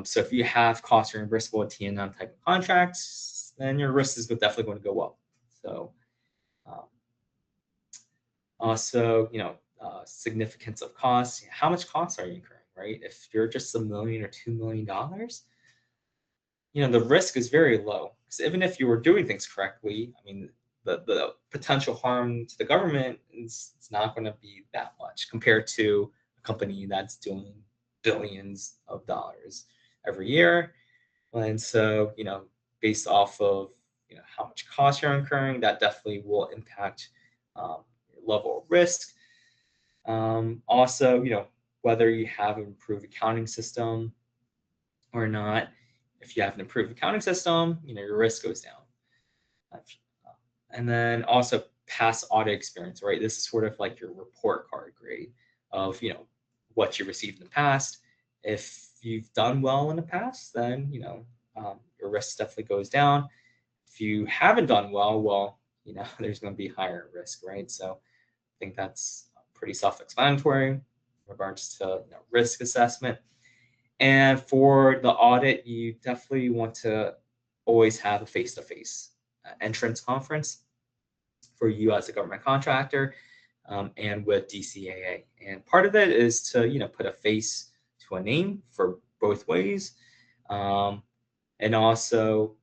So if you have cost reimbursable T&M type of contracts, then your risk is definitely going to go up. So also, significance of costs. How much costs are you incurring, right? If you're just $1 million or $2 million, the risk is very low. Because even if you were doing things correctly, I mean, the potential harm to the government is not going to be that much compared to a company that's doing billions of dollars every year. And so, based off of how much cost you're incurring, that definitely will impact your level of risk. Also, whether you have an improved accounting system or not. If you have an improved accounting system, your risk goes down. And then also past audit experience, right? This is sort of like your report card grade of, what you received in the past. If you've done well in the past, then, your risk definitely goes down. If you haven't done well, there's going to be higher risk, right? So I think that's pretty self-explanatory in regards to risk assessment. And for the audit, you definitely want to always have a face-to-face entrance conference for you as a government contractor, and with DCAA. And part of it is to, put a face to a name for both ways. And also,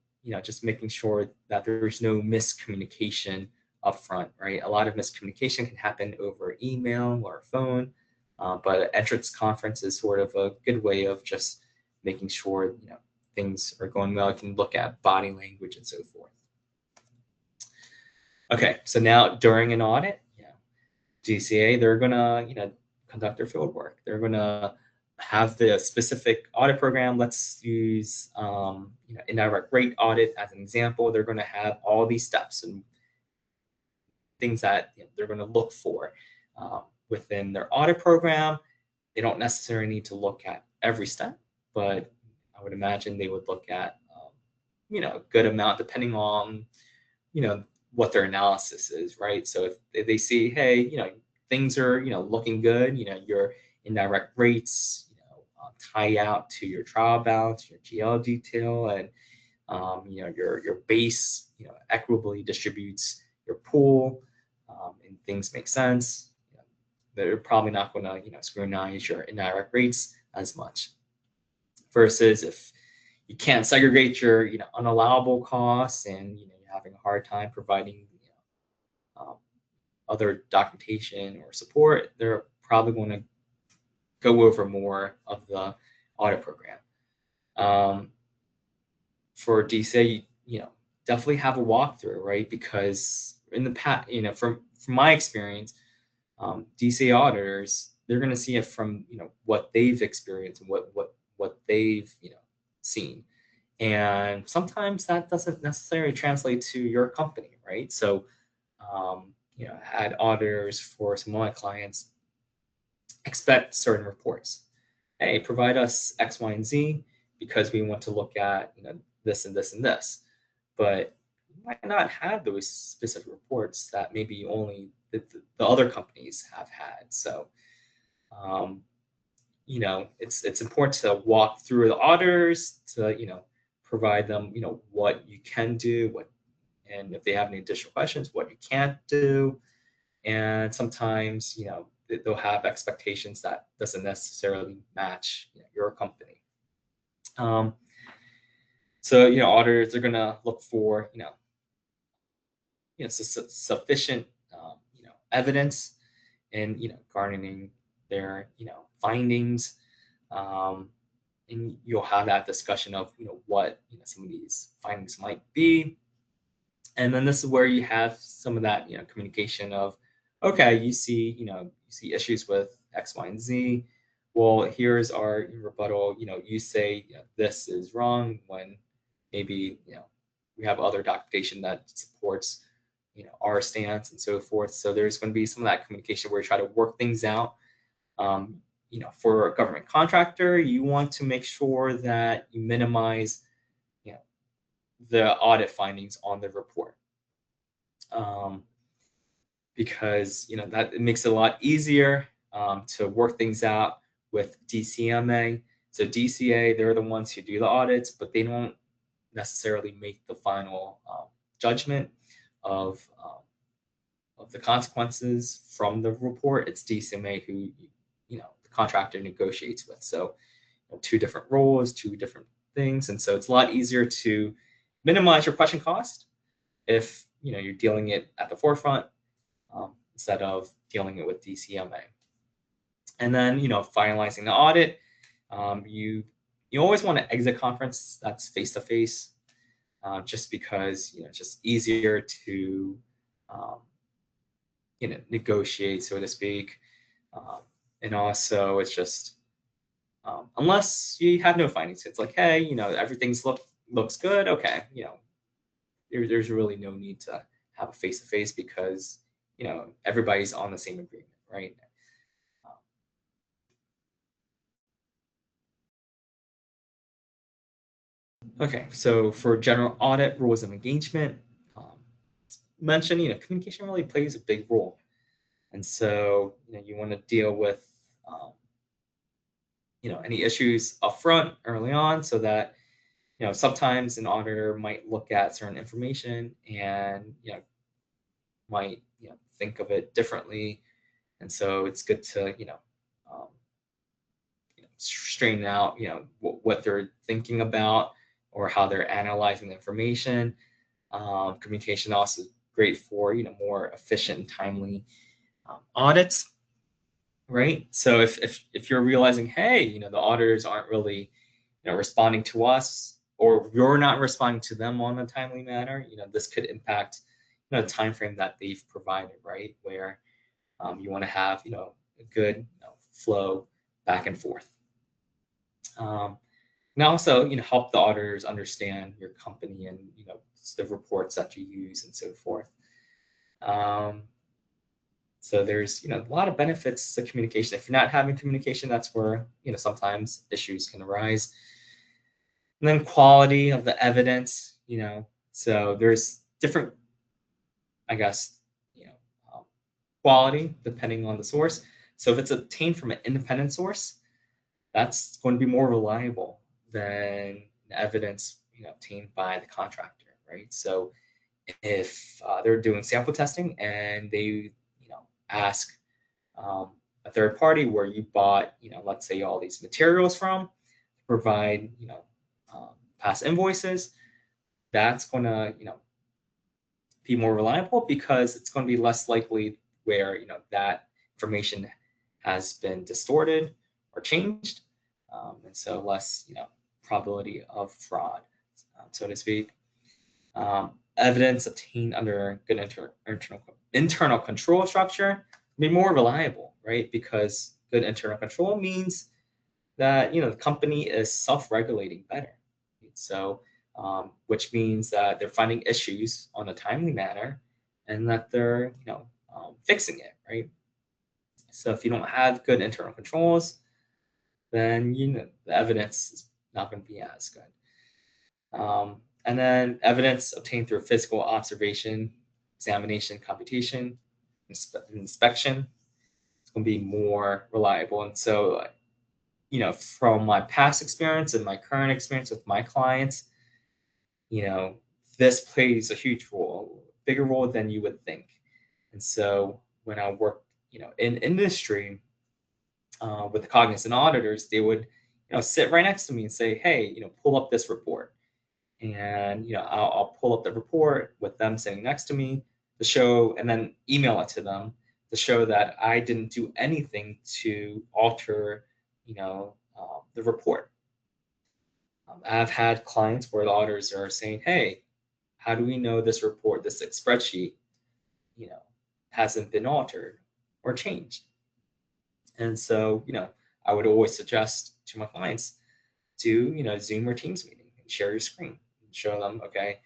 just making sure that there's no miscommunication up front, right? A lot of miscommunication can happen over email or phone, but an entrance conference is sort of a good way of just making sure, things are going well. You can look at body language and so forth. Okay, so now during an audit, GCA, they're gonna, conduct their field work. They're gonna have the specific audit program. Let's use, indirect rate audit as an example. They're gonna have all these steps and things that they're gonna look for within their audit program. They don't necessarily need to look at every step, but I would imagine they would look at, a good amount depending on, what their analysis is, right? So if they see, hey, things are, looking good, your indirect rates, tie out to your trial balance, your GL detail, and your base, equitably distributes your pool, and things make sense. They're probably not going to, scrutinize your indirect rates as much. Versus if you can't segregate your, unallowable costs, and you're having a hard time providing, other documentation or support, they're probably going to go over more of the audit program. For DCA, definitely have a walkthrough, right? Because in the past, from my experience, DCA auditors, they're going to see it from, what they've experienced and what they've, seen. And sometimes that doesn't necessarily translate to your company, right? So, had auditors for some of my clients expect certain reports. Hey, provide us X, Y, and Z because we want to look at, this and this and this. But you might not have those specific reports that maybe only the other companies have had. So, it's important to walk through the auditors to, provide them, what you can do, and if they have any additional questions, what you can't do. And sometimes, they'll have expectations that doesn't necessarily match, your company. So, auditors are going to look for, sufficient, evidence and, garnering their, findings. And you'll have that discussion of, what, some of these findings might be. And then this is where you have some of that, communication of, okay, you see issues with X, Y, and Z. Well, here's our rebuttal. You say this is wrong when maybe we have other documentation that supports our stance and so forth. So there's going to be some of that communication where you try to work things out. For a government contractor, you want to make sure that you minimize the audit findings on the report. Because that it makes it a lot easier to work things out with DCMA. So DCA, they're the ones who do the audits, but they don't necessarily make the final judgment of the consequences from the report. It's DCMA who the contractor negotiates with. So two different roles, two different things, and so it's a lot easier to minimize your question cost if you're dealing it at the forefront instead of dealing it with DCMA. And then finalizing the audit, you always want to exit conference that's face to face, just because it's just easier to negotiate, so to speak, and also it's just unless you have no findings, it's like, hey, everything's looks good, okay, there's really no need to have a face to face because everybody's on the same agreement, right? Okay, so for general audit rules of engagement, mentioned, communication really plays a big role, and so you want to deal with any issues up front early on, so that sometimes an auditor might look at certain information and might think of it differently, and so it's good to um, straighten out what they're thinking about or how they're analyzing the information. Communication also great for more efficient and timely audits, right? So if you're realizing, hey, the auditors aren't really responding to us, or you're not responding to them on a timely manner, this could impact the time frame that they've provided, right? Where you want to have a good flow back and forth. And also help the auditors understand your company and the reports that you use and so forth. So there's a lot of benefits to communication. If you're not having communication, that's where sometimes issues can arise. And then quality of the evidence, so there's different, I guess, quality depending on the source. So if it's obtained from an independent source, that's going to be more reliable than the evidence obtained by the contractor, right? So if they're doing sample testing and they ask a third party where you bought let's say all these materials from, provide past invoices, that's going to be more reliable, because it's going to be less likely where that information has been distorted or changed, and so less probability of fraud, so to speak. Evidence obtained under good internal control structure be more reliable, right? Because good internal control means that the company is self-regulating better. So, which means that they're finding issues on a timely manner, and that they're fixing it, right? So if you don't have good internal controls, then the evidence is not going to be as good. And then evidence obtained through physical observation, examination, computation, inspection, it's going to be more reliable. And so, from my past experience and my current experience with my clients, this plays a huge role, bigger role than you would think. And so when I worked, in industry with the cognizant auditors, they would, sit right next to me and say, hey, pull up this report. And, I'll pull up the report with them sitting next to me to show, and then email it to them to show that I didn't do anything to alter, the report. I've had clients where the auditors are saying, hey, how do we know this report, this spreadsheet, hasn't been altered or changed? And so, I would always suggest to my clients, do, Zoom or Teams meeting and share your screen and show them, okay,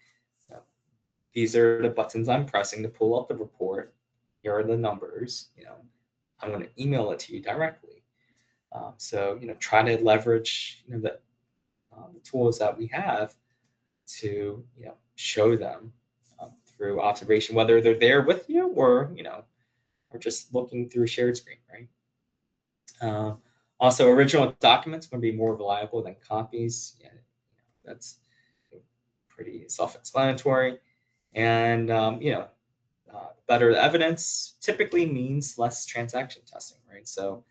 these are the buttons I'm pressing to pull up the report. Here are the numbers, I'm going to email it to you directly. So, try to leverage, the tools that we have to show them through observation, whether they're there with you or or just looking through a shared screen, right? Also, original documents are going to be more reliable than copies. Yeah, that's pretty self-explanatory. And better evidence typically means less transaction testing, right? So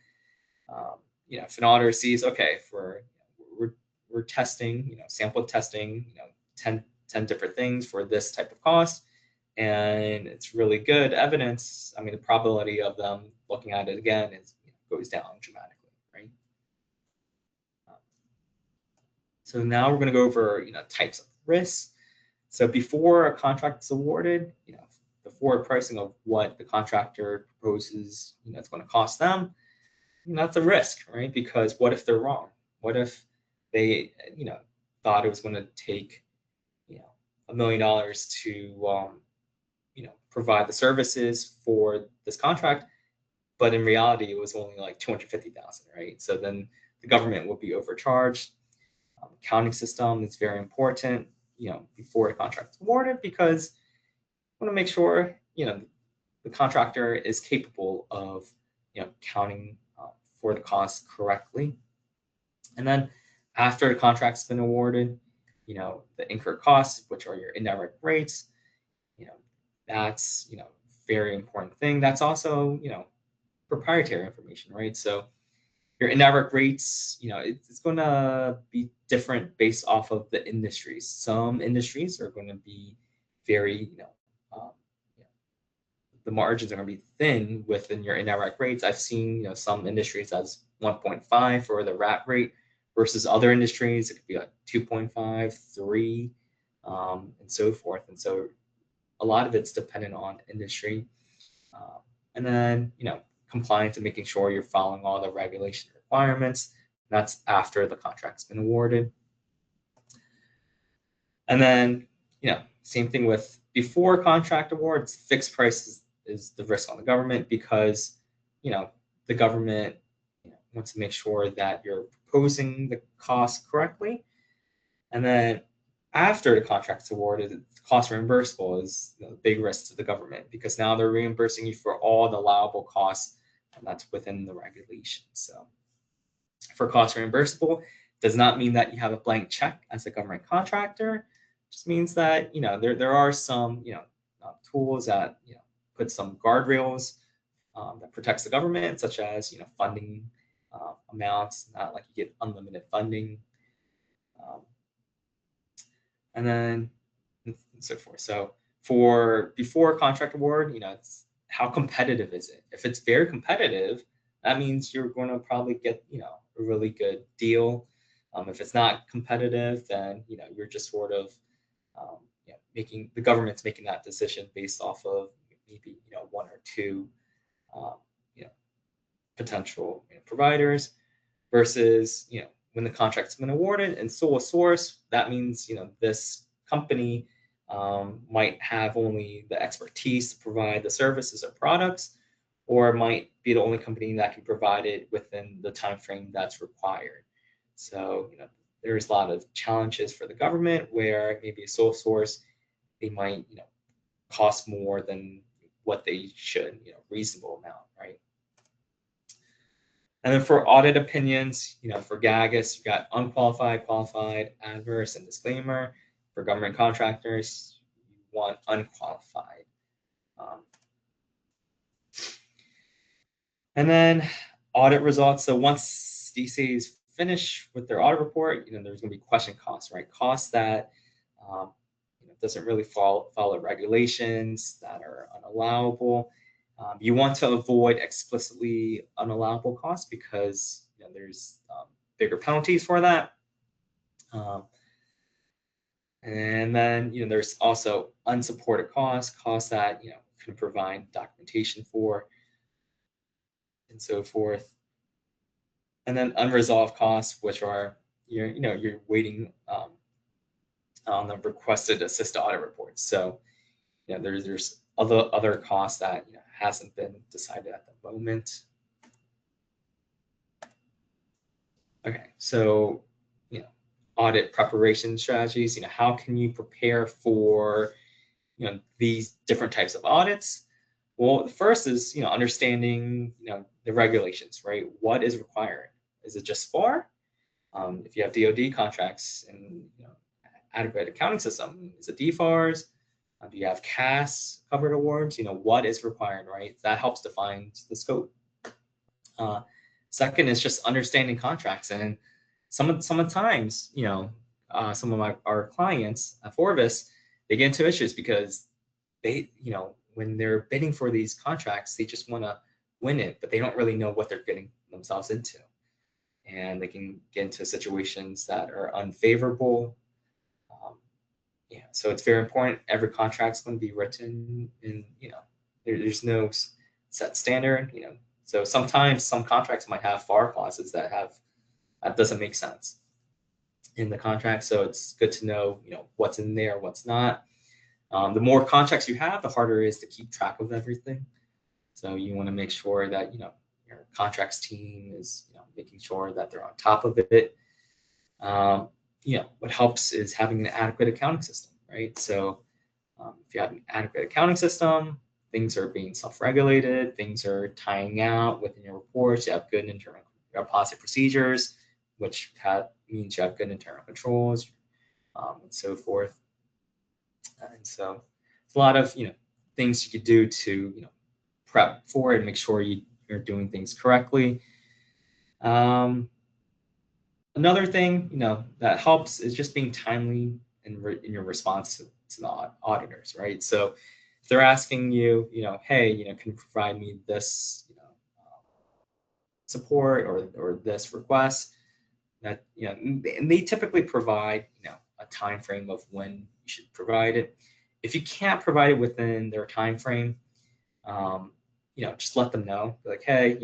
if an auditor sees, okay, we're testing, sample testing, 10 different things for this type of cost, and it's really good evidence, I mean, the probability of them looking at it again goes down dramatically, right? So now we're going to go over, types of risks. So before a contract is awarded, the forward pricing of what the contractor proposes, it's going to cost them, that's a risk, right? Because what if they're wrong? What if they, thought it was going to take, $1 million to, provide the services for this contract, but in reality, it was only like 250,000, right? So then the government would be overcharged. Accounting system is very important, before a contract is awarded, because you want to make sure, the contractor is capable of, counting for the cost correctly. And then after the contract's been awarded, the incurred costs, which are your indirect rates, that's, very important thing. That's also, proprietary information, right? So your indirect rates, it's going to be different based off of the industries. Some industries are going to be very, um, the margins are going to be thin within your indirect rates. I've seen, some industries as 1.5 for the rat rate versus other industries, it could be like 2.5, 3, and so forth. And so a lot of it's dependent on industry. And then, compliance and making sure you're following all the regulation requirements. That's after the contract's been awarded. And then, same thing with before contract awards, fixed price is the risk on the government because, the government wants to make sure that you're proposing the cost correctly. And then after the contract's awarded, cost reimbursable is a big risk to the government because now they're reimbursing you for all the allowable costs, and that's within the regulations. So for cost reimbursable does not mean that you have a blank check as a government contractor. It just means that there are some tools that put some guardrails that protects the government, such as funding amounts, not like you get unlimited funding, and then and so forth. So for before contract award, it's how competitive is it? If it's very competitive, that means you're going to probably get a really good deal. If it's not competitive, then you're just sort of making the government's making that decision based off of maybe one or two um, potential providers versus when the contract's been awarded and sole source. That means this company might have only the expertise to provide the services or products, or might be the only company that can provide it within the time frame that's required. So there's a lot of challenges for the government where maybe a sole source, they might cost more than what they should, reasonable amount, right? And then for audit opinions, for GAGAS, you got unqualified, qualified, adverse, and disclaimer. For government contractors, you want unqualified. And then audit results. So once DCs finish with their audit report, there's going to be question costs, right? Costs that doesn't really follow regulations, that are unallowable. You want to avoid explicitly unallowable costs because there's bigger penalties for that. And then there's also unsupported costs that can provide documentation for, and so forth. And then unresolved costs, which are you're waiting on the requested assist audit reports. So there's other costs that hasn't been decided at the moment. Okay, so audit preparation strategies. How can you prepare for these different types of audits? Well, the first is understanding the regulations, right? What is required? Is it just FAR? If you have DoD contracts and adequate accounting system, is it DFARS? Do you have CAS covered awards? What is required, right? That helps define the scope. Second is just understanding contracts, and some of the times, some of our clients at Forvis, they get into issues because they, when they're bidding for these contracts, they just want to win it, but they don't really know what they're getting themselves into, and they can get into situations that are unfavorable. So it's very important. Every contract's going to be written in, there's no set standard. So sometimes some contracts might have FAR clauses that doesn't make sense in the contract. So it's good to know, what's in there, what's not. The more contracts you have, the harder it is to keep track of everything. So you want to make sure that, your contracts team is, making sure that they're on top of it. What helps is having an adequate accounting system, right? So if you have an adequate accounting system, things are being self-regulated, things are tying out within your reports, you have good internal policy procedures, which means you have good internal controls, and so forth. And so it's a lot of things you could do to prep for it and make sure you're doing things correctly. Another thing that helps is just being timely in your response to the auditors, right? So if they're asking you, hey, can you provide me this support or this request, that and they typically provide a time frame of when you should provide it. If you can't provide it within their time frame, just let them know. Be like, hey,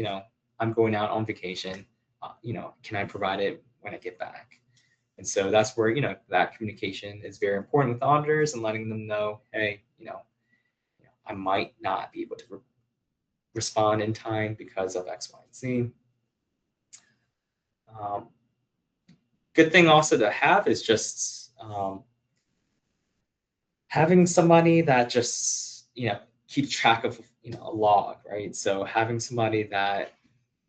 I'm going out on vacation. Can I provide it when I get back? And so that's where that communication is very important with the auditors and letting them know, hey, I might not be able to respond in time because of X, Y, and Z. Good thing also to have is just having somebody that just keeps track of a log, right? So having somebody that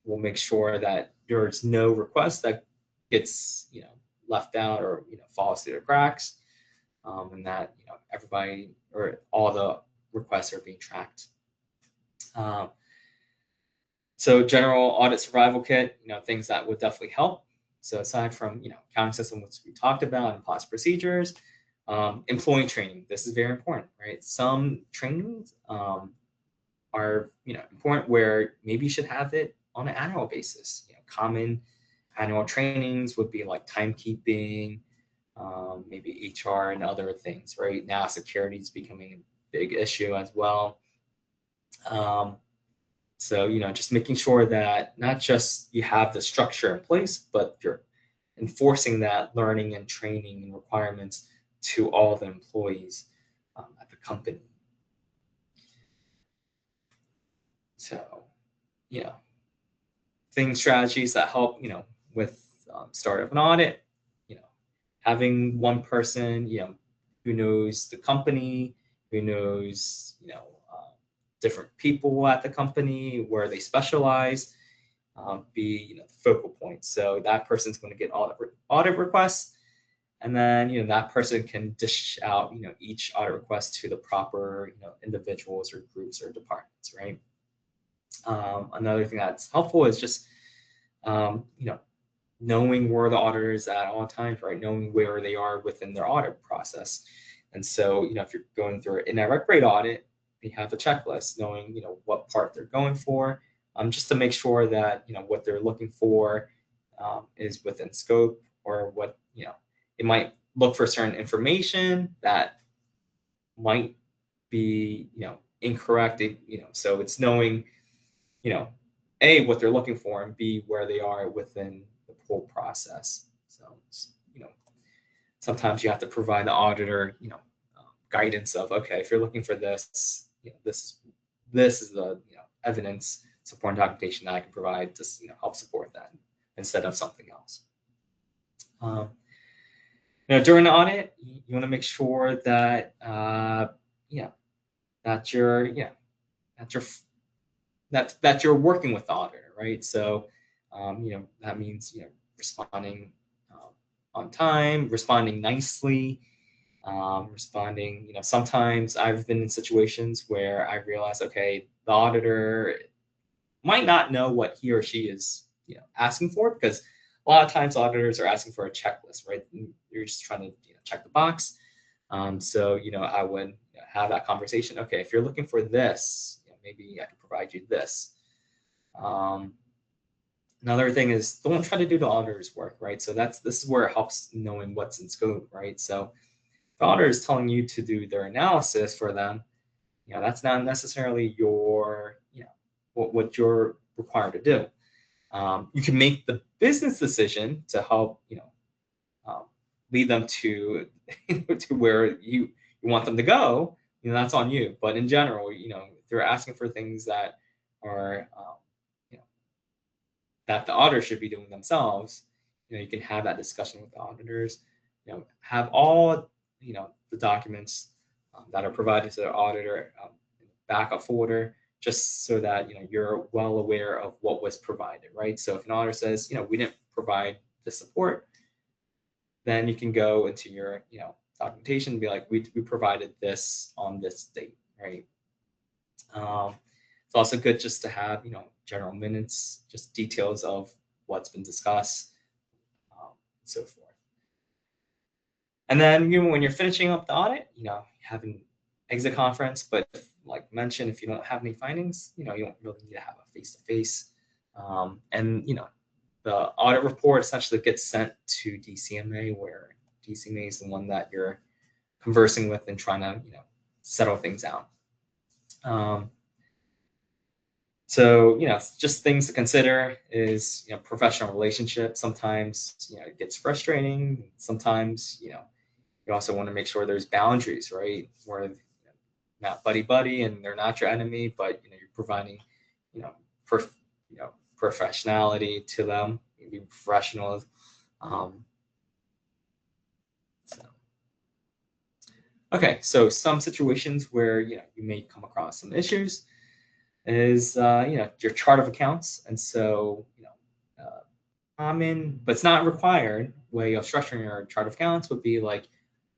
will make sure that there's no request that gets left out or falls through the cracks, and that everybody or all the requests are being tracked. So general audit survival kit, things that would definitely help. So aside from accounting system, which we talked about, and policy procedures, employee training. This is very important, right? Some trainings are important where maybe you should have it on an annual basis. Common annual trainings would be like timekeeping, maybe HR and other things. Right now, security is becoming a big issue as well. So just making sure that not just you have the structure in place, but you're enforcing that learning and training and requirements to all the employees at the company. So, strategies that help, with start of an audit, having one person, who knows the company, who knows, different people at the company, where they specialize, be the focal point. So that person's going to get audit requests, and then that person can dish out each audit request to the proper individuals or groups or departments, right? Another thing that's helpful is just knowing where the auditor is at all times, right? Knowing where they are within their audit process. And so if you're going through an indirect rate audit, you have a checklist, knowing what part they're going for, just to make sure that what they're looking for is within scope, or what it might look for certain information that might be incorrect. So it's knowing A, what they're looking for, and B, where they are within the whole process. So sometimes you have to provide the auditor guidance of, okay, if you're looking for this, this is the evidence, support, and documentation that I can provide to help support that, instead of something else. During the audit, you want to make sure that that you're working with the auditor, right? So that means responding on time, responding nicely, responding. Sometimes I've been in situations where I realize, okay, the auditor might not know what he or she is asking for, because a lot of times auditors are asking for a checklist, right? You're just trying to check the box. So I would have that conversation. Okay, if you're looking for this, maybe I can provide you this. Another thing is, don't try to do the auditor's work, right? So this is where it helps knowing what's in scope, right? So if the auditor is telling you to do their analysis for them, that's not necessarily your what you're required to do. You can make the business decision to help lead them to to where you want them to go. That's on you. But in general, if they're asking for things that are that the auditor should be doing themselves, you can have that discussion with the auditors. Have all the documents that are provided to the auditor in backup folder, just so that you're well aware of what was provided, right? So if an auditor says we didn't provide this support, then you can go into your documentation and be like, we provided this on this date, right? It's also good just to have general minutes, just details of what's been discussed, and so forth. And then when you're finishing up the audit, you have an exit conference, but like mentioned, if you don't have any findings, you don't really need to have a face-to-face. And the audit report essentially gets sent to DCMA, where DCMA is the one that you're conversing with and trying to settle things out. So just things to consider is professional relationships. Sometimes it gets frustrating. Sometimes you also want to make sure there's boundaries, right? Where not buddy and they're not your enemy, but you're providing professionality to them. Be professional. Okay, so some situations where you may come across some issues is your chart of accounts, and so common but it's not required way of structuring your chart of accounts would be like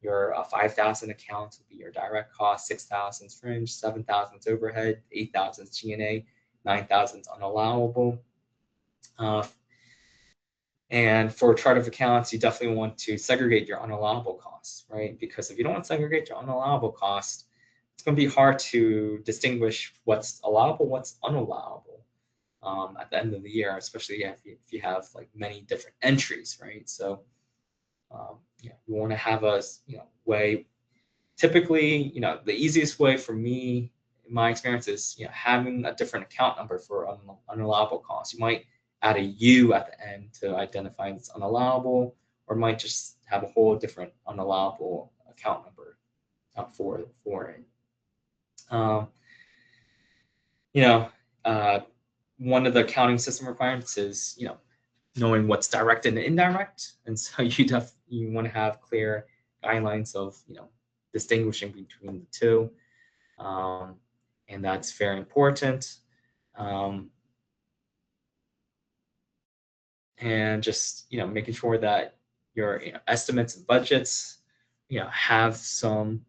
your 5,000 accounts would be your direct cost, 6,000 fringe, 7,000 overhead, 8,000 G&A, 9,000 unallowable. And for a chart of accounts, you definitely want to segregate your unallowable costs, right? Because if you don't want to segregate your unallowable costs, it's going to be hard to distinguish what's allowable, what's unallowable at the end of the year, especially if you have like many different entries, right? So you want to have a way. Typically, the easiest way for me, in my experience, is having a different account number for unallowable costs. You might add a U at the end to identify it's unallowable, or might just have a whole different unallowable account number for it. One of the accounting system requirements is knowing what's direct and indirect, and so you want to have clear guidelines of distinguishing between the two, and that's very important. And just making sure that your estimates and budgets have some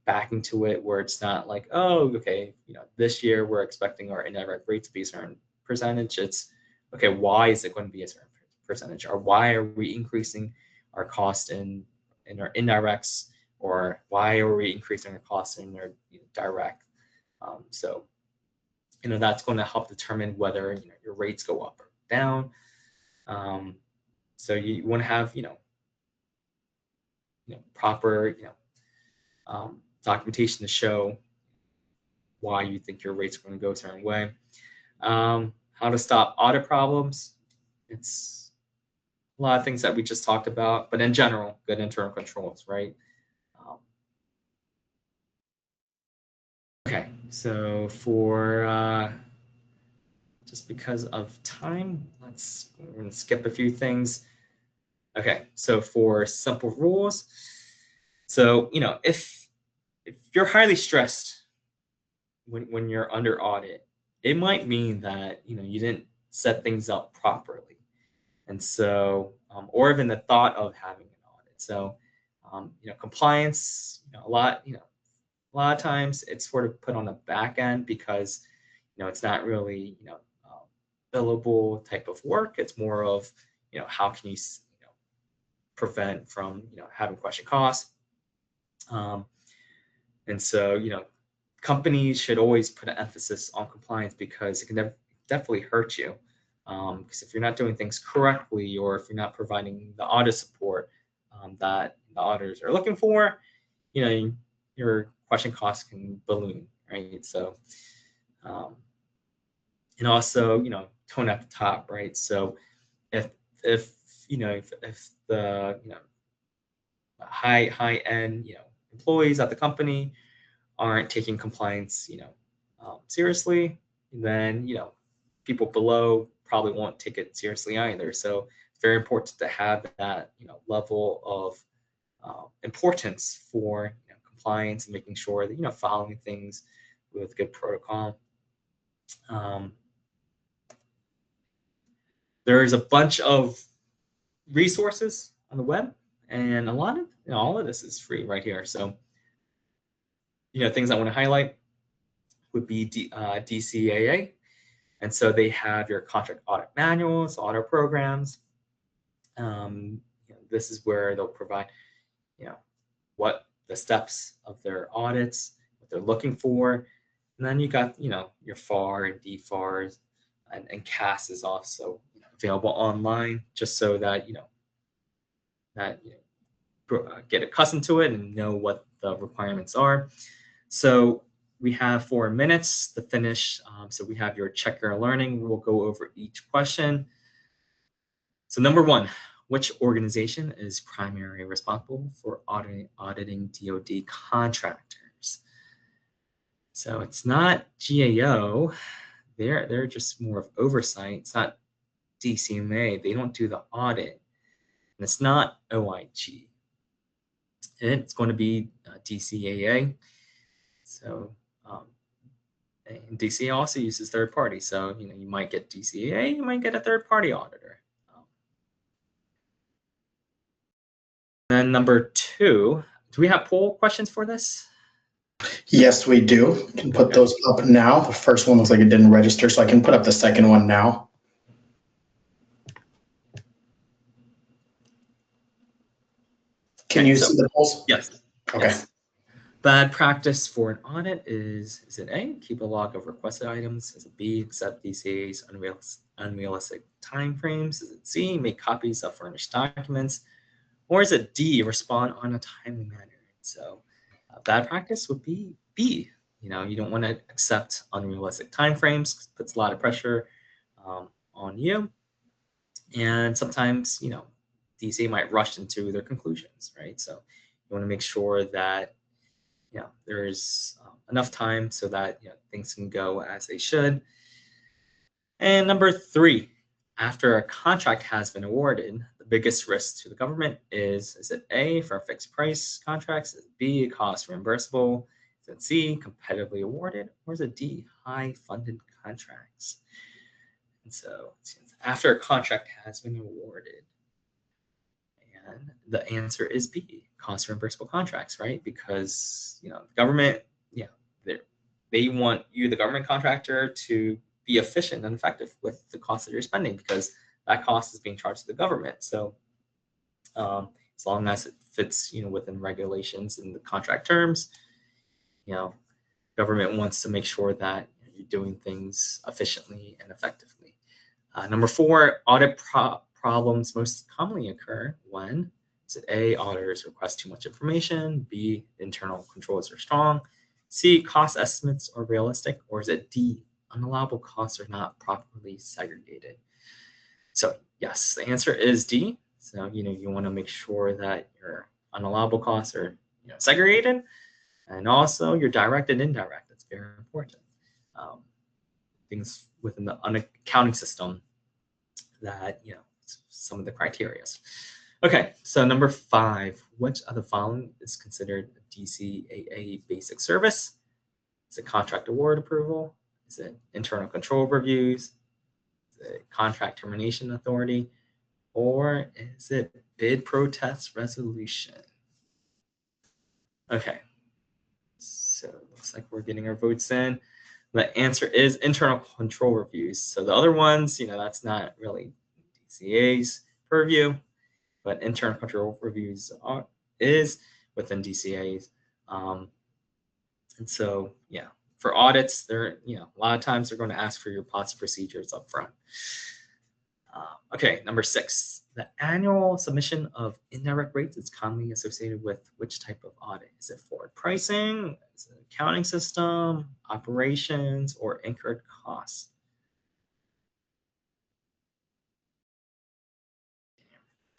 backing to it, where it's not like, oh, okay, this year we're expecting our indirect rate to be a certain percentage. It's okay, why is it going to be a certain percentage, or why are we increasing our cost in our indirects, or why are we increasing our costs in our direct? So that's going to help determine whether your rates go up or down. So you want to have proper documentation to show why you think your rates are going to go a certain way. How to stop audit problems. It's a lot of things that we just talked about, but in general, good internal controls, right? Okay, so for just because of time, we're going to skip a few things. Okay, so for simple rules, so if you're highly stressed when you're under audit, it might mean that you didn't set things up properly, and so or even the thought of having an audit. So compliance, a lot of times it's sort of put on the back end because it's not really billable type of work. It's more of how can you prevent from having question costs. And so companies should always put an emphasis on compliance, because it can definitely hurt you, because if you're not doing things correctly, or if you're not providing the audit support that the auditors are looking for, your question costs can balloon, right? So and also tone at the top, right? So if the high end employees at the company aren't taking compliance seriously, then people below probably won't take it seriously either. So it's very important to have that level of importance for compliance and making sure that following things with good protocol. There is a bunch of resources on the web, and a lot of all of this is free right here. So things I want to highlight would be DCAA, and so they have your contract audit manuals, audit programs. This is where they'll provide what the steps of their audits, what they're looking for, and then you got your FAR and DFARs, and CAS is also available online, just so that get accustomed to it and know what the requirements are. So we have 4 minutes to finish. So we have your check your learning. We'll go over each question. So number 1, which organization is primarily responsible for auditing DoD contractors? So it's not GAO. They're just more of oversight. It's not DCMA. They don't do the audit. And it's not OIG. It's going to be DCAA. So and DCA also uses third party. So you might get DCAA, you might get a third party auditor. Then number 2, do we have poll questions for this? Yes, we do. You can put those up now. The first one looks like it didn't register, so I can put up the second one now. Can you see the polls? Yes. Okay. Yes. Bad practice for an audit is it A, keep a log of requested items? Is it B, accept DCA's unrealistic timeframes? Is it C, make copies of furnished documents? Or is it D, respond on a timely manner? So bad practice would be B. You don't want to accept unrealistic timeframes. Puts a lot of pressure on you. And sometimes, DCA might rush into their conclusions, right? So you want to make sure that there's enough time so that things can go as they should. And number 3, after a contract has been awarded, the biggest risk to the government is it A, for fixed price contracts? Is it B, cost reimbursable? Is it C, competitively awarded? Or is it D, high funded contracts? And so after a contract has been awarded, and the answer is B, cost reimbursable contracts, right? Because the government, they want you, the government contractor, to be efficient and effective with the cost that you're spending, because that cost is being charged to the government. So as long as it fits within regulations and the contract terms, government wants to make sure that you're doing things efficiently and effectively. Number 4, audit problems most commonly occur when is it A, auditors request too much information, B, internal controls are strong, C, cost estimates are realistic, or is it D, unallowable costs are not properly segregated? So yes, the answer is D. So you want to make sure that your unallowable costs are segregated, and also your direct and indirect. That's very important. Things within the accounting system that some of the criteria. Okay, so number 5, which of the following is considered a DCAA basic service? Is it contract award approval? Is it internal control reviews? Is it contract termination authority? Or is it bid protest resolution? Okay, so it looks like we're getting our votes in. The answer is internal control reviews. So the other ones, that's not really DCA's purview, but internal control reviews is within DCA's. And so, for audits, they're, a lot of times they're going to ask for your policy procedures up front. Okay, number 6, the annual submission of indirect rates is commonly associated with which type of audit? Is it forward pricing? Is it accounting system, operations, or incurred costs?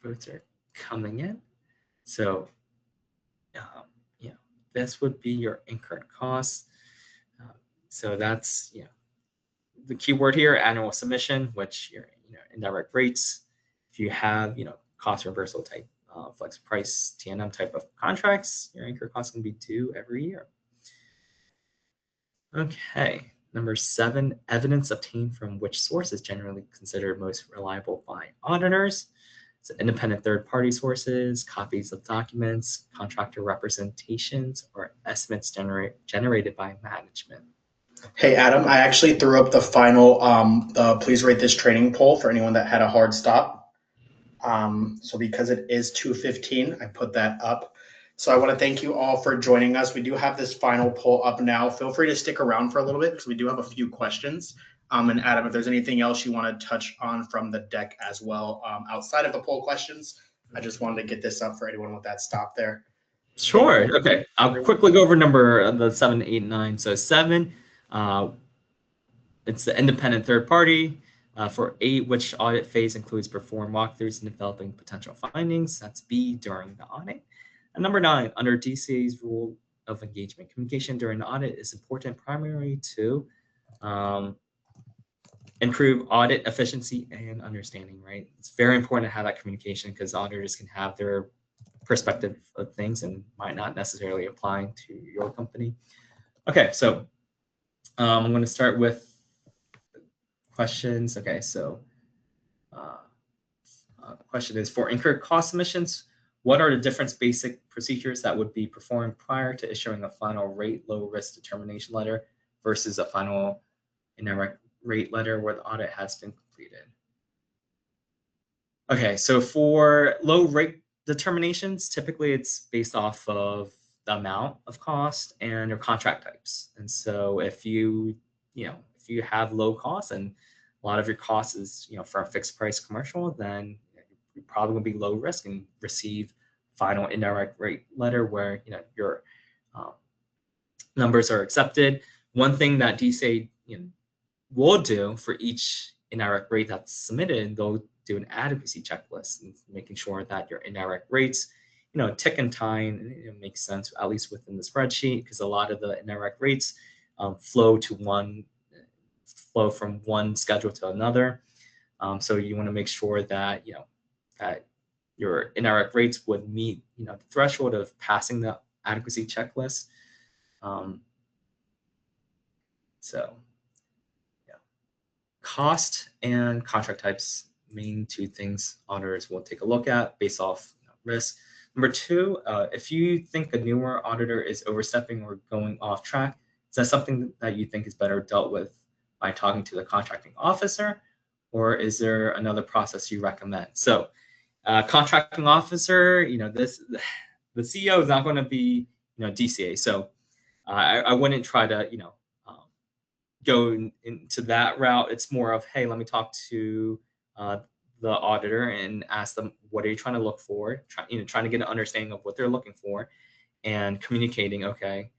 Votes are coming in. So, this would be your incurred costs. So that's the keyword here, annual submission, which your indirect rates. If you have cost reversal type, flex price, T&M type of contracts, your incurred costs can be due every year. Okay, number 7, evidence obtained from which source is generally considered most reliable by auditors? So independent third-party sources, copies of documents, contractor representations, or estimates generated by management. Hey, Adam, I actually threw up the final please rate this training poll for anyone that had a hard stop. So because it is 2:15, I put that up. So I want to thank you all for joining us. We do have this final poll up now. Feel free to stick around for a little bit because we do have a few questions. And Adam, if there's anything else you want to touch on from the deck as well, outside of the poll questions, I just wanted to get this up for anyone with that stop there. Sure. Okay. I'll quickly go over number the 7, 8, 9. So 7, it's the independent third party. For 8, which audit phase includes perform walkthroughs and developing potential findings. That's B, during the audit. And number 9, under DCA's rule of engagement, communication during the audit is important primarily to improve audit efficiency and understanding, right? It's very important to have that communication because auditors can have their perspective of things and might not necessarily apply to your company. Okay, so I'm going to start with questions. Okay, so question is, for incurred cost submissions, what are the different basic procedures that would be performed prior to issuing a final rate low risk determination letter versus a final indirect rate letter where the audit has been completed? Okay, so for low rate determinations, typically it's based off of the amount of cost and your contract types. And so if you have low costs and a lot of your costs is for a fixed price commercial, then you're probably going to be low risk and receive final indirect rate letter where your numbers are accepted. One thing that DCA will do for each indirect rate that's submitted, they'll do an adequacy checklist and making sure that your indirect rates, tick and tie, and it makes sense at least within the spreadsheet because a lot of the indirect rates flow from one schedule to another. So you want to make sure that that your indirect rates would meet the threshold of passing the adequacy checklist. Cost and contract types, main 2 things auditors will take a look at based off risk. Number 2, if you think a newer auditor is overstepping or going off track, is that something that you think is better dealt with by talking to the contracting officer, or is there another process you recommend? So contracting officer, the CEO is not going to be DCA, so I wouldn't try to go into that route. It's more of, hey, let me talk to the auditor and ask them, what are you trying to look for? Trying to get an understanding of what they're looking for, and communicating, okay,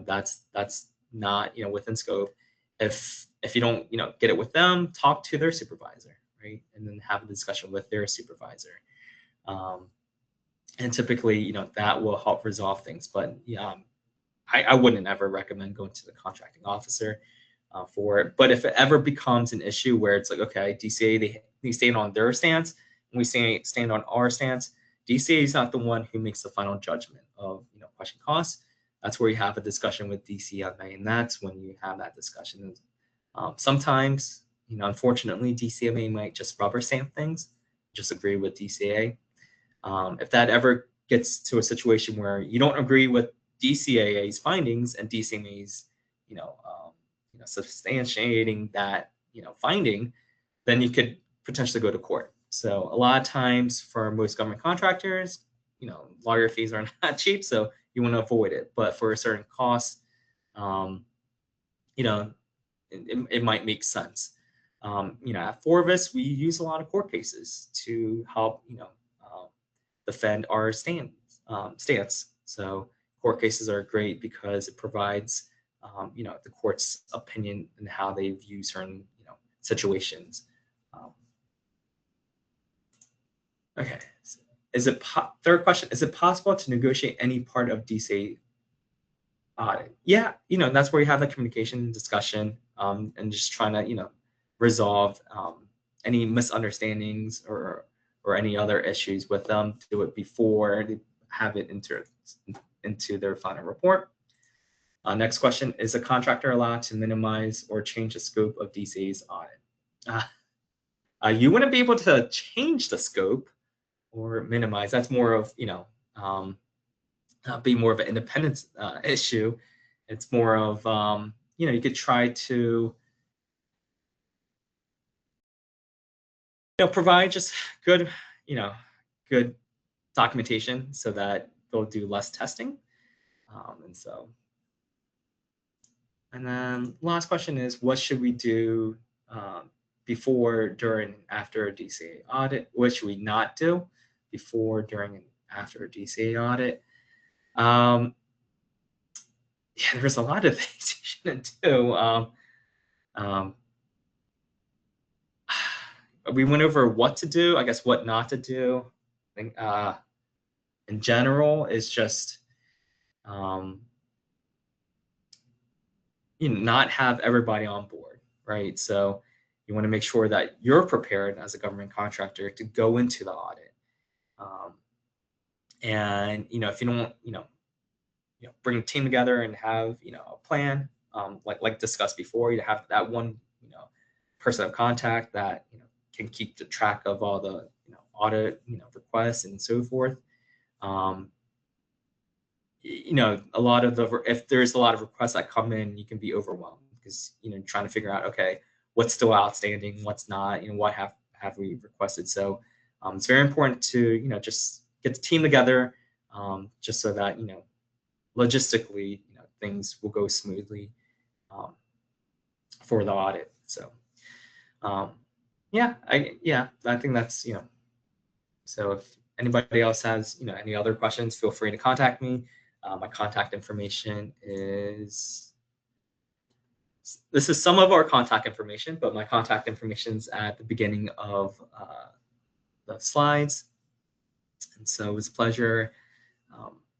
that's not within scope. If you don't get it with them, talk to their supervisor, right, and then have a discussion with their supervisor. And typically, that will help resolve things. But I wouldn't ever recommend going to the contracting officer for it. But if it ever becomes an issue where it's like, okay, DCA, they stand on their stance, and we stand on our stance, DCA is not the one who makes the final judgment of question costs. That's where you have a discussion with DCMA, and that's when you have that discussion. Sometimes, unfortunately, DCMA might just rubber stamp things, just agree with DCA. If that ever gets to a situation where you don't agree with DCAA's findings and DCMA's, substantiating that, finding, then you could potentially go to court. So a lot of times for most government contractors, lawyer fees are not cheap, so you want to avoid it. But for a certain cost, it might make sense. At Forvis, we use a lot of court cases to help, defend our stance. So court cases are great because it provides, the court's opinion and how they view certain, situations. Okay. Third question, is it possible to negotiate any part of DCA audit? Yeah, that's where you have the communication discussion, and just trying to, resolve any misunderstandings or any other issues with them. Do it before they have it into their final report. Next question, is a contractor allowed to minimize or change the scope of DCA's audit? You wouldn't be able to change the scope, or minimize. That's more of, be more of an independence issue. It's more of, you could try to, provide just good, good documentation so that they'll do less testing. And then last question is, what should we do before, during, and after a DCA audit? What should we not do before, during, and after a DCA audit? Yeah, there's a lot of things you shouldn't do. We went over what to do. I guess what not to do. I think in general is just not have everybody on board, right? So you want to make sure that you're prepared as a government contractor to go into the audit. And if you don't, bring a team together and have a plan, like discussed before, you have that one person of contact that can keep the track of all the audit requests and so forth. A lot of if there's a lot of requests that come in, you can be overwhelmed because trying to figure out, okay, what's still outstanding, what's not, what have we requested. So it's very important to just get the team together, just so that logistically things will go smoothly for the audit. So I think that's so if anybody else has any other questions, feel free to contact me. My contact information is, this is some of our contact information, but my contact information is at the beginning of the slides. And so it was a pleasure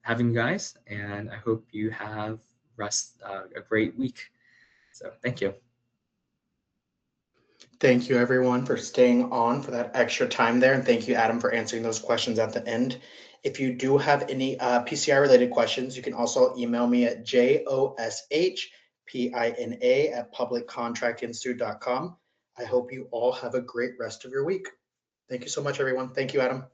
having you guys, and I hope you have a great week. So thank you. Thank you, everyone, for staying on for that extra time there. And thank you, Adam, for answering those questions at the end. If you do have any PCI-related questions, you can also email me at joshpina@publiccontractinstitute.com. I hope you all have a great rest of your week. Thank you so much, everyone. Thank you, Adam.